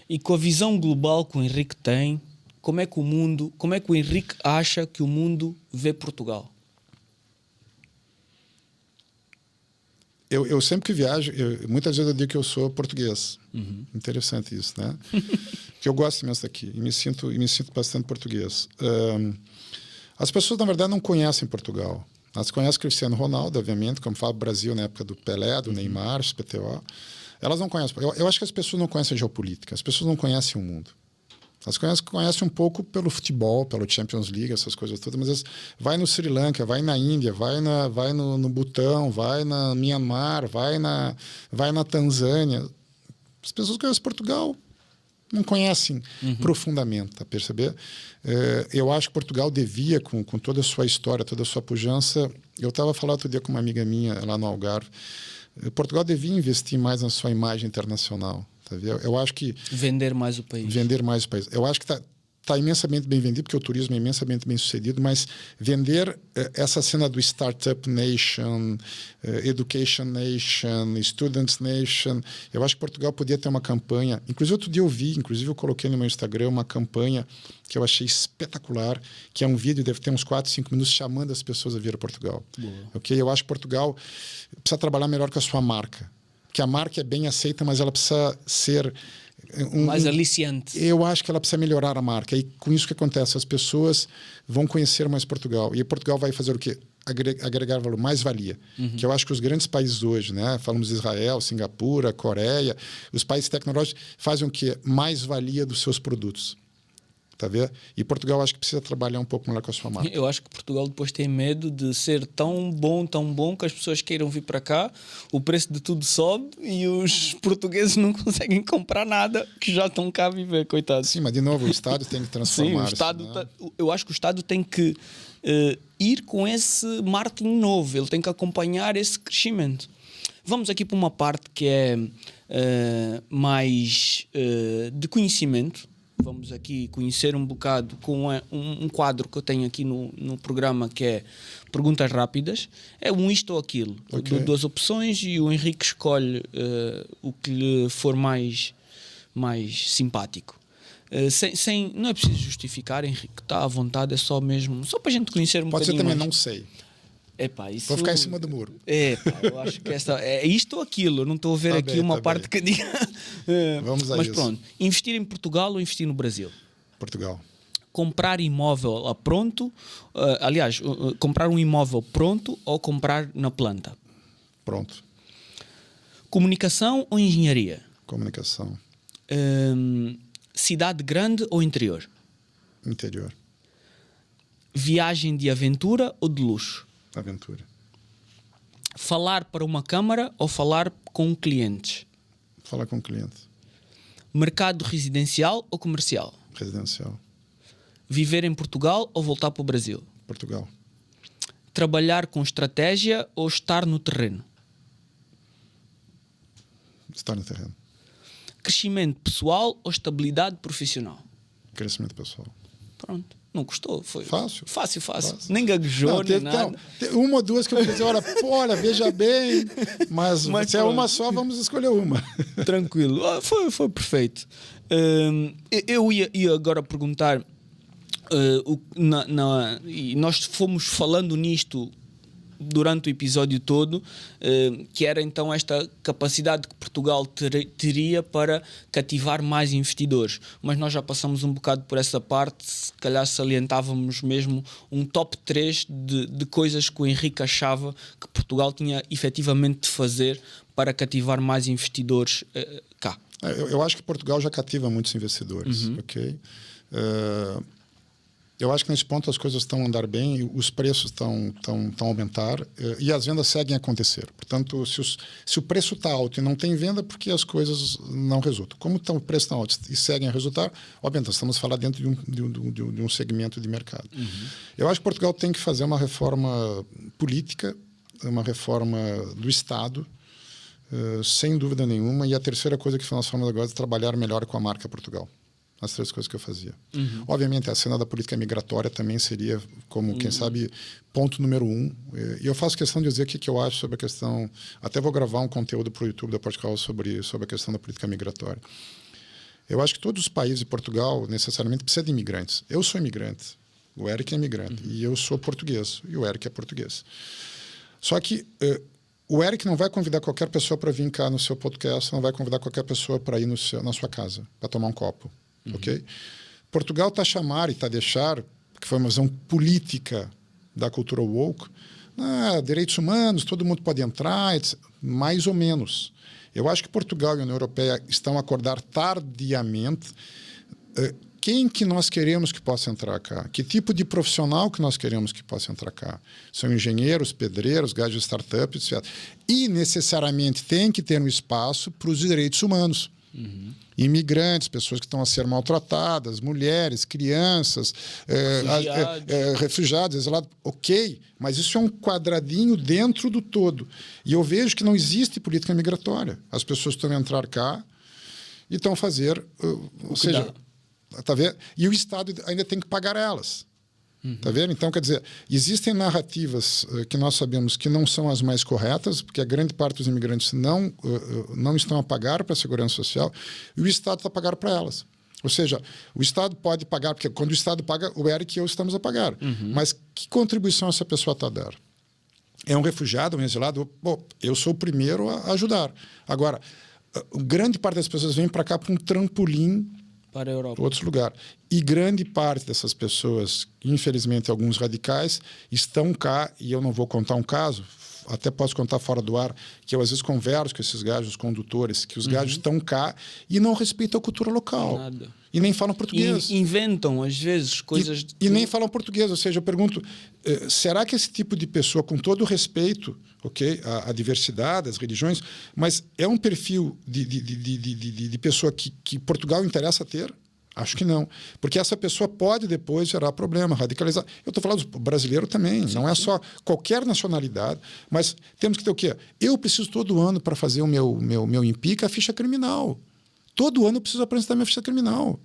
S1: E com a visão global que o Henrique tem, como é que o Henrique acha que o mundo vê Portugal?
S2: Eu sempre que viajo, muitas vezes eu digo que eu sou português. Interessante isso, né? Que eu gosto imenso daqui e me sinto bastante português. As pessoas, na verdade, não conhecem Portugal. Elas conhecem Cristiano Ronaldo, obviamente, como fala o Brasil na época do Pelé, do Neymar, do PTO. Elas não conhecem. Eu acho que as pessoas não conhecem a geopolítica, as pessoas não conhecem o mundo. Elas conhecem um pouco pelo futebol, pelo Champions League, essas coisas todas, mas vai no Sri Lanka, vai na Índia, vai no Butão, vai na Myanmar, vai na Tanzânia. As pessoas conhecem Portugal, não conhecem profundamente, tá perceber? Eu acho que Portugal devia, com toda a sua história, toda a sua pujança... Eu estava falando outro dia com uma amiga minha lá no Algarve. Portugal devia investir mais na sua imagem internacional. Tá vendo? Eu acho que...
S1: Vender mais o país.
S2: Vender mais o país. Eu acho que está imensamente bem vendido, porque o turismo é imensamente bem sucedido, mas vender essa cena do Startup Nation, Education Nation, Students Nation, eu acho que Portugal podia ter uma campanha. Inclusive, outro dia eu coloquei no meu Instagram uma campanha que eu achei espetacular, que é um vídeo, deve ter uns 4, 5 minutos, chamando as pessoas a vir a Portugal. Okay? Eu acho que Portugal precisa trabalhar melhor com a sua marca. Que a marca é bem aceita, mas ela precisa ser...
S1: mais aliciante.
S2: Eu acho que ela precisa melhorar a marca. E com isso que acontece, as pessoas vão conhecer mais Portugal. E Portugal vai fazer o quê? Agregar valor, mais valia. Que eu acho que os grandes países hoje, né? Falamos de Israel, Singapura, Coreia, os países tecnológicos fazem o quê? Mais valia dos seus produtos. Tá vendo? E Portugal acho que precisa trabalhar um pouco melhor com a sua marca.
S1: Eu acho que Portugal depois tem medo de ser tão bom que as pessoas queiram vir para cá, o preço de tudo sobe e os portugueses não conseguem comprar nada, que já estão cá a viver, coitados.
S2: Sim, mas de novo o Estado tem que transformar.
S1: Sim, o Estado eu acho que o Estado tem que ir com esse marketing novo, ele tem que acompanhar esse crescimento. Vamos aqui para uma parte que é mais de conhecimento. Vamos aqui conhecer um bocado com um quadro que eu tenho aqui no programa, que é Perguntas Rápidas. É um isto ou aquilo. Okay. Dou 2 opções e o Henrique escolhe o que lhe for mais simpático. Não é preciso justificar, Henrique, está à vontade, é só mesmo... Só para a gente conhecer um
S2: bocadinho.
S1: Pode ser
S2: também,
S1: mais.
S2: Não sei.
S1: Isso...
S2: Vou ficar em cima do muro.
S1: Eu acho que é isto ou aquilo. Eu não estou a ver aqui uma parte que diga.
S2: Vamos a
S1: Mas
S2: isso.
S1: Pronto. Investir em Portugal ou investir no Brasil?
S2: Portugal.
S1: Comprar imóvel a pronto. Comprar um imóvel pronto ou comprar na planta?
S2: Pronto.
S1: Comunicação ou engenharia?
S2: Comunicação.
S1: Cidade grande ou interior?
S2: Interior.
S1: Viagem de aventura ou de luxo?
S2: Aventura.
S1: Falar para uma câmara ou falar com clientes?
S2: Falar com clientes.
S1: Mercado residencial ou comercial?
S2: Residencial.
S1: Viver em Portugal ou voltar para o Brasil?
S2: Portugal.
S1: Trabalhar com estratégia ou estar no terreno?
S2: Estar no terreno.
S1: Crescimento pessoal ou estabilidade profissional?
S2: Crescimento pessoal.
S1: Pronto. Não gostou? Foi
S2: fácil.
S1: Nem gaguejou, nem nada.
S2: Uma ou duas que eu pensei, olha, veja bem, mas se é uma só, vamos escolher uma.
S1: Tranquilo. Foi perfeito. Eu ia agora perguntar, e nós fomos falando nisto durante o episódio todo, que era então esta capacidade que Portugal teria para cativar mais investidores. Mas nós já passamos um bocado por essa parte, se calhar salientávamos mesmo um top 3 de coisas que o Henrique achava que Portugal tinha efetivamente de fazer para cativar mais investidores cá.
S2: Eu acho que Portugal já cativa muitos investidores, ok? Eu acho que nesse ponto as coisas estão a andar bem, os preços estão a aumentar e as vendas seguem a acontecer. Portanto, se o preço está alto e não tem venda, porque as coisas não resultam. Como o preço está alto e seguem a resultar, obviamente, estamos falando dentro de um segmento de mercado. Eu acho que Portugal tem que fazer uma reforma política, uma reforma do Estado, sem dúvida nenhuma. E a terceira coisa que nós falamos agora é trabalhar melhor com a marca Portugal. As 3 coisas que eu fazia. Obviamente, a cena da política migratória também seria, como, quem sabe, ponto número 1. E eu faço questão de dizer o que eu acho sobre a questão... Até vou gravar um conteúdo para o YouTube da Portugal sobre a questão da política migratória. Eu acho que todos os países de Portugal, necessariamente, precisam de imigrantes. Eu sou imigrante. O Eric é imigrante. E eu sou português. E o Eric é português. Só que o Eric não vai convidar qualquer pessoa para vir cá no seu podcast, não vai convidar qualquer pessoa para ir na sua casa, para tomar um copo. Ok? Portugal está a chamar e está a deixar, que foi uma visão política da cultura woke, direitos humanos, todo mundo pode entrar, etc. Mais ou menos. Eu acho que Portugal e a União Europeia estão a acordar tardiamente. Quem que nós queremos que possa entrar cá? Que tipo de profissional que nós queremos que possa entrar cá? São engenheiros, pedreiros, gajos de startup, etc. E necessariamente tem que ter um espaço para os direitos humanos. Imigrantes, pessoas que estão a ser maltratadas, mulheres, crianças, refugiados, exilados. Ok, mas isso é um quadradinho dentro do todo. E eu vejo que não existe política migratória. As pessoas estão a entrar cá e estão a fazer... ou seja, tá vendo? E o Estado ainda tem que pagar elas. Tá vendo? Então, quer dizer, existem narrativas que nós sabemos que não são as mais corretas, porque a grande parte dos imigrantes não estão a pagar para a segurança social, e o Estado está a pagar para elas. Ou seja, o Estado pode pagar, porque quando o Estado paga, o Eric e eu estamos a pagar. Mas que contribuição essa pessoa está a dar? É um refugiado, um exilado? Bom, eu sou o primeiro a ajudar. Agora, grande parte das pessoas vem para cá para um trampolim
S1: para a Europa.
S2: Outros lugares. E grande parte dessas pessoas, infelizmente alguns radicais, estão cá, e eu não vou contar um caso, até posso contar fora do ar, que eu às vezes converso com esses gajos, os condutores, que os gajos estão cá e não respeitam a cultura local.
S1: Nada.
S2: E nem falam português.
S1: E inventam, às vezes, coisas...
S2: E nem falam português. Ou seja, eu pergunto, será que esse tipo de pessoa, com todo o respeito, ok, à diversidade, às religiões, mas é um perfil de pessoa que Portugal interessa ter? Acho que não. Porque essa pessoa pode depois gerar problema, radicalizar. Eu estou falando do brasileiro também, não é só qualquer nacionalidade, mas temos que ter o quê? Eu preciso todo ano, para fazer o meu INPIC, a ficha criminal. Todo ano eu preciso apresentar minha ficha criminal.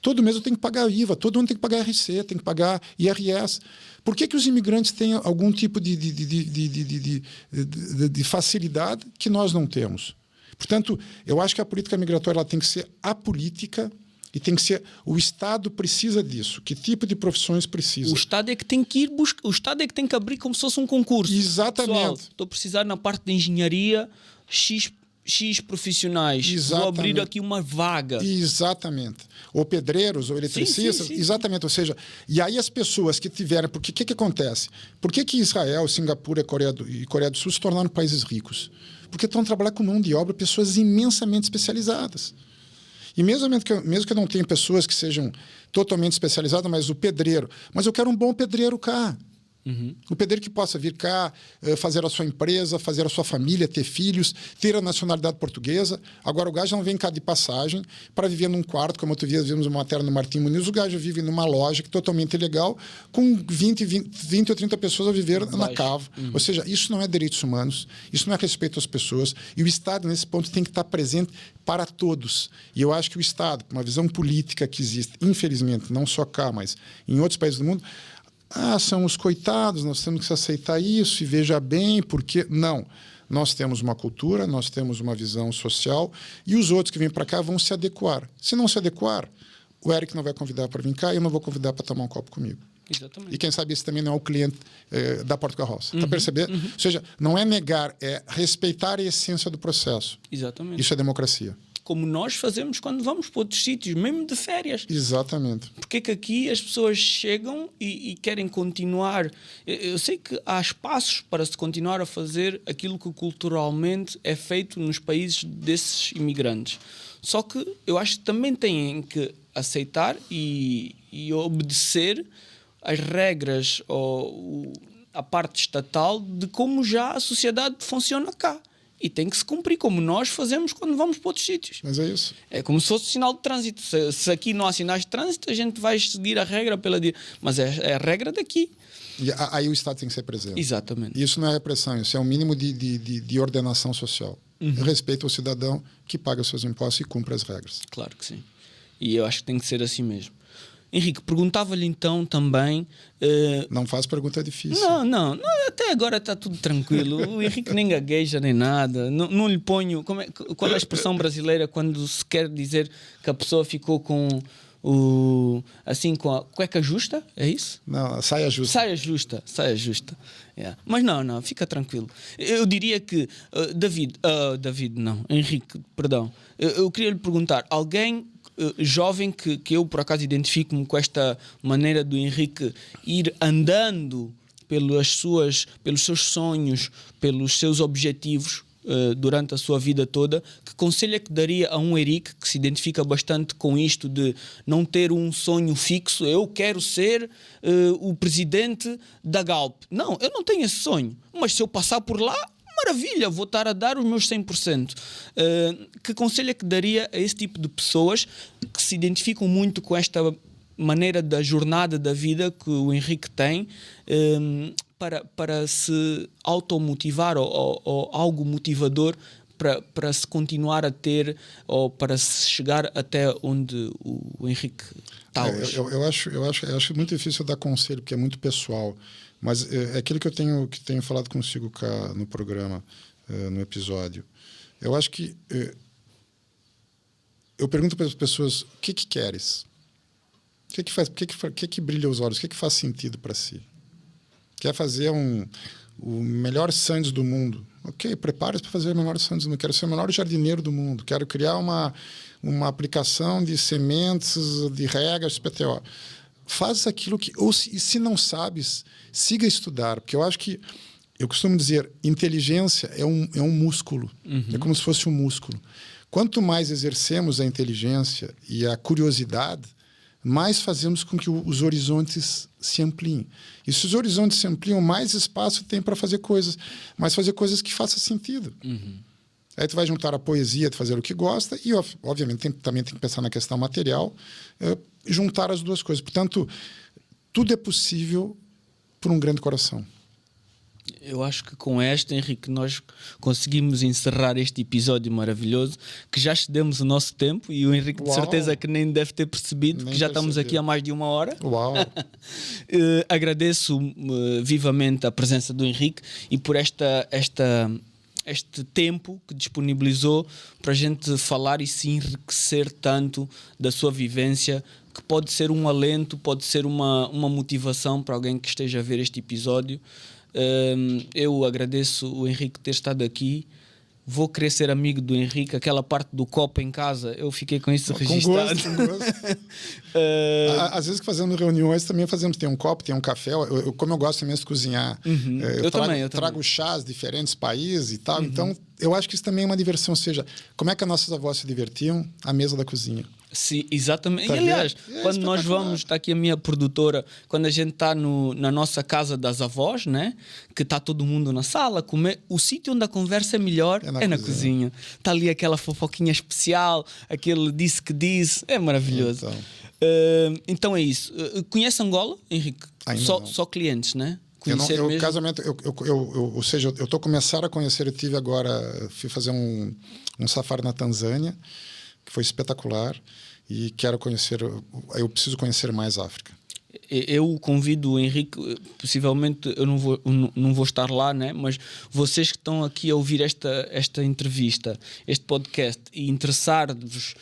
S2: Todo mês eu tenho que pagar IVA, todo ano eu tenho que pagar RC, tenho que pagar IRS. Por que os imigrantes têm algum tipo de facilidade que nós não temos? Portanto, eu acho que a política migratória ela tem que ser apolítica e tem que ser... O Estado precisa disso. Que tipo de profissões precisa?
S1: O Estado é que tem que ir buscar... O Estado é que tem que abrir como se fosse um concurso.
S2: Exatamente.
S1: Pessoal, estou a precisar na parte de engenharia X profissionais.
S2: Exatamente.
S1: Vou abrir aqui uma vaga.
S2: Exatamente. Ou pedreiros, ou eletricistas.
S1: Sim.
S2: Exatamente. Ou seja, e aí as pessoas que tiveram... Porque o que acontece? Por que Israel, Singapura e Coreia do Sul se tornaram países ricos? Porque estão a trabalhar com mão de obra pessoas imensamente especializadas. E mesmo que eu não tenha pessoas que sejam totalmente especializadas, mas o pedreiro... Mas eu quero um bom pedreiro cá. Um pedreiro que possa vir cá, fazer a sua empresa, fazer a sua família, ter filhos, ter a nacionalidade portuguesa. Agora, o gajo não vem cá de passagem para viver num quarto, como outro dia vimos uma matéria no Martim Muniz, o gajo vive numa loja que é totalmente ilegal, com 20 ou 30 pessoas a viver na cava. Ou seja, isso não é direitos humanos, isso não é respeito às pessoas, e o Estado, nesse ponto, tem que estar presente para todos. E eu acho que o Estado, uma visão política que existe, infelizmente, não só cá, mas em outros países do mundo, são os coitados, nós temos que aceitar isso e veja bem, porque... Não. Nós temos uma cultura, nós temos uma visão social e os outros que vêm para cá vão se adequar. Se não se adequar, o Eric não vai convidar para vir cá e eu não vou convidar para tomar um copo comigo.
S1: Exatamente.
S2: E quem sabe esse também não é o cliente da Portugal House. Está percebendo? Ou seja, não é negar, é respeitar a essência do processo.
S1: Exatamente.
S2: Isso é democracia.
S1: Como nós fazemos quando vamos para outros sítios, mesmo de férias.
S2: Exatamente.
S1: Porque é que aqui as pessoas chegam e querem continuar... Eu sei que há espaços para se continuar a fazer aquilo que culturalmente é feito nos países desses imigrantes. Só que eu acho que também têm que aceitar e obedecer as regras ou a parte estatal de como já a sociedade funciona cá. E tem que se cumprir, como nós fazemos quando vamos para outros sítios.
S2: Mas é isso.
S1: É como se fosse sinal de trânsito. Se aqui não há sinais de trânsito, a gente vai seguir a regra mas é a regra daqui.
S2: E aí o Estado tem que ser presente.
S1: Exatamente.
S2: Isso não é repressão, isso é um mínimo de ordenação social. Respeito ao cidadão que paga os seus impostos e cumpre as regras.
S1: Claro que sim. E eu acho que tem que ser assim mesmo. Henrique, perguntava-lhe então também...
S2: Não faz pergunta difícil.
S1: Não, até agora está tudo tranquilo. O Henrique nem gagueja nem nada. Não lhe ponho... Qual é a expressão brasileira quando se quer dizer que a pessoa ficou com assim com a cueca justa, é isso?
S2: Não, saia justa.
S1: Saia justa. Yeah. Mas não, fica tranquilo. Eu diria que, Henrique, perdão. Eu queria lhe perguntar, alguém jovem que eu por acaso identifico-me com esta maneira do Henrique ir andando pelos seus sonhos, pelos seus objetivos durante a sua vida toda, que conselho é que daria a um Henrique que se identifica bastante com isto de não ter um sonho fixo? Eu quero ser o presidente da Galp. Não, eu não tenho esse sonho, mas se eu passar por lá, maravilha, vou estar a dar os meus 100%. Que conselho é que daria a esse tipo de pessoas que se identificam muito com esta maneira da jornada da vida que o Henrique tem, para se automotivar ou algo motivador para se continuar a ter ou para se chegar até onde o Henrique está hoje?
S2: Eu acho muito difícil dar conselho, porque é muito pessoal. Mas é aquilo que eu tenho falado consigo cá no programa, no episódio. Eu acho que eu pergunto para as pessoas: o que queres? O que brilha os olhos? O que faz sentido para si? Quer fazer o melhor sanduíche do mundo? Ok, prepare-se para fazer o melhor sanduíche do mundo. Quero ser o melhor jardineiro do mundo. Quero criar uma aplicação de sementes, de regas, PTO. Faz aquilo que... E se não sabes, siga a estudar. Porque eu acho que... Eu costumo dizer, inteligência é um músculo. Uhum. É como se fosse um músculo. Quanto mais exercemos a inteligência e a curiosidade, mais fazemos com que os horizontes se ampliem. E se os horizontes se ampliam, mais espaço tem para fazer coisas. Mas fazer coisas que façam sentido. Uhum. Aí tu vai juntar a poesia de fazer o que gosta e, obviamente, também tem que pensar na questão material, juntar as duas coisas. Portanto, tudo é possível por um grande coração.
S1: Eu acho que com esta, Henrique, nós conseguimos encerrar este episódio maravilhoso, que já excedemos o nosso tempo e o Henrique de certeza que nem deve ter percebido, que já estamos aqui há mais de 1 hora.
S2: Uau!
S1: Agradeço vivamente a presença do Henrique e por este tempo que disponibilizou para a gente falar e se enriquecer tanto da sua vivência, que pode ser um alento, pode ser uma motivação para alguém que esteja a ver este episódio. Eu agradeço o Henrique ter estado aqui. Vou querer ser amigo do Henrique. Aquela parte do copo em casa, eu fiquei com isso registado.
S2: Com gosto. Às vezes que fazemos reuniões também tem um copo, tem um café. Como eu gosto mesmo de cozinhar, eu trago chás de diferentes países e tal. Uhum. Então eu acho que isso também é uma diversão. Ou seja, como é que as nossas avós se divertiam? À mesa da cozinha.
S1: Sim, exatamente. E, aliás, quando nós vamos, está aqui a minha produtora, quando a gente está na nossa casa das avós, né, que está todo mundo na sala, comer, o sítio onde a conversa é melhor é na cozinha. Está ali aquela fofoquinha especial, aquele disse que disse, é maravilhoso. Então é isso. Conhece Angola, Henrique? Só clientes, né?
S2: Casamento, ou seja, eu estou começando a conhecer, eu tive agora, fui fazer um safari na Tanzânia, que foi espetacular, e quero conhecer, eu preciso conhecer mais a África.
S1: Eu convido o Henrique, possivelmente eu não vou estar lá, né? Mas vocês que estão aqui a ouvir esta entrevista, este podcast, e interessar-vos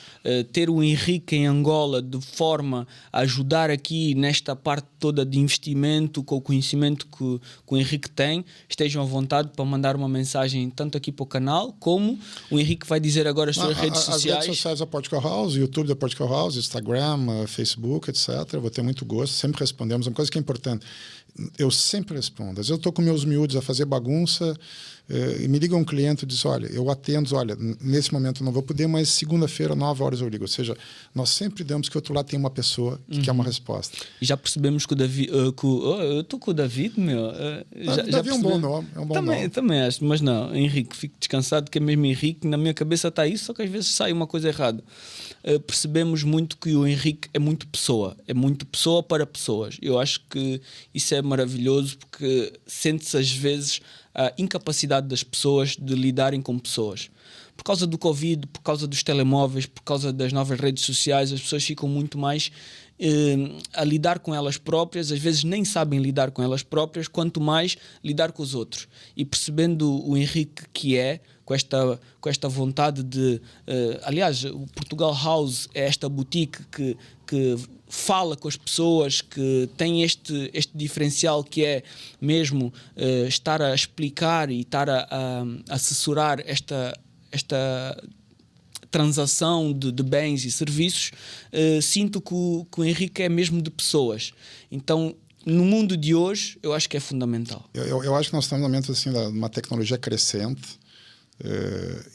S1: ter o Henrique em Angola de forma a ajudar aqui nesta parte toda de investimento, com o conhecimento que o Henrique tem, estejam à vontade para mandar uma mensagem tanto aqui para o canal, como o Henrique vai dizer agora as suas redes sociais.
S2: As redes sociais da Portugal House, YouTube da Portugal House, Instagram, Facebook, etc. Eu vou ter muito gosto, sempre respondemos. Uma coisa que é importante, eu sempre respondo. Às vezes eu estou com meus miúdos a fazer bagunça e me liga um cliente e diz, olha, eu atendo, olha, nesse momento eu não vou poder, mas segunda-feira, 9 horas eu ligo. Ou seja, nós sempre damos que o outro lado tem uma pessoa que quer uma resposta.
S1: E já percebemos que o David... eu estou com o David, meu...
S2: David é um bom nome.
S1: Também acho, mas não, Henrique, fico descansado que é mesmo Henrique, na minha cabeça está isso, só que às vezes sai uma coisa errada. Percebemos muito que o Henrique é muito pessoa para pessoas. Eu acho que isso é maravilhoso, porque sente-se às vezes a incapacidade das pessoas de lidarem com pessoas. Por causa do Covid, por causa dos telemóveis, por causa das novas redes sociais, as pessoas ficam muito mais a lidar com elas próprias, às vezes nem sabem lidar com elas próprias, quanto mais lidar com os outros. E percebendo o Henrique que é, com esta vontade de... aliás, o Portugal House é esta boutique que fala com as pessoas, que tem este diferencial que é mesmo estar a explicar e estar a assessorar esta transação de bens e serviços. Sinto que o Henrique é mesmo de pessoas. Então, no mundo de hoje, eu acho que é fundamental.
S2: Eu acho que nós estamos no momento assim, de uma tecnologia crescente.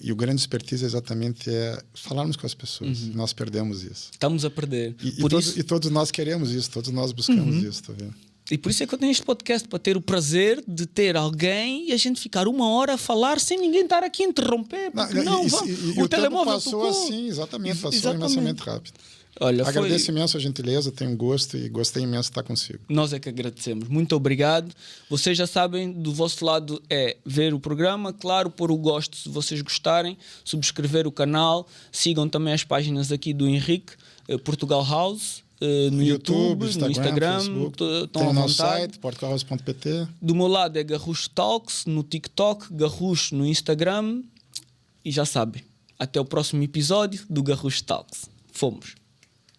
S2: E o grande expertise exatamente é falarmos com as pessoas. Nós perdemos isso.
S1: Estamos a perder.
S2: E todos nós queremos isso, todos nós buscamos isso, tá vendo?
S1: E por isso é que eu tenho este podcast, para ter o prazer de ter alguém e a gente ficar 1 hora a falar sem ninguém estar aqui a interromper.
S2: O telemóvel passou assim, exatamente, passou imensamente rápido.
S1: Olha,
S2: agradeço imenso a gentileza, tenho gosto e gostei imenso de estar consigo.
S1: Nós é que agradecemos. Muito obrigado. Vocês já sabem, do vosso lado é ver o programa, claro, pôr o gosto se vocês gostarem, subscrever o canal, sigam também as páginas aqui do Henrique, Portugal House, no YouTube, no Instagram,
S2: tem o nosso site, portugalhouse.pt.
S1: Do meu lado é Garrucho Talks, no TikTok, Garrucho no Instagram, e já sabem, até o próximo episódio do Garrucho Talks. Fomos!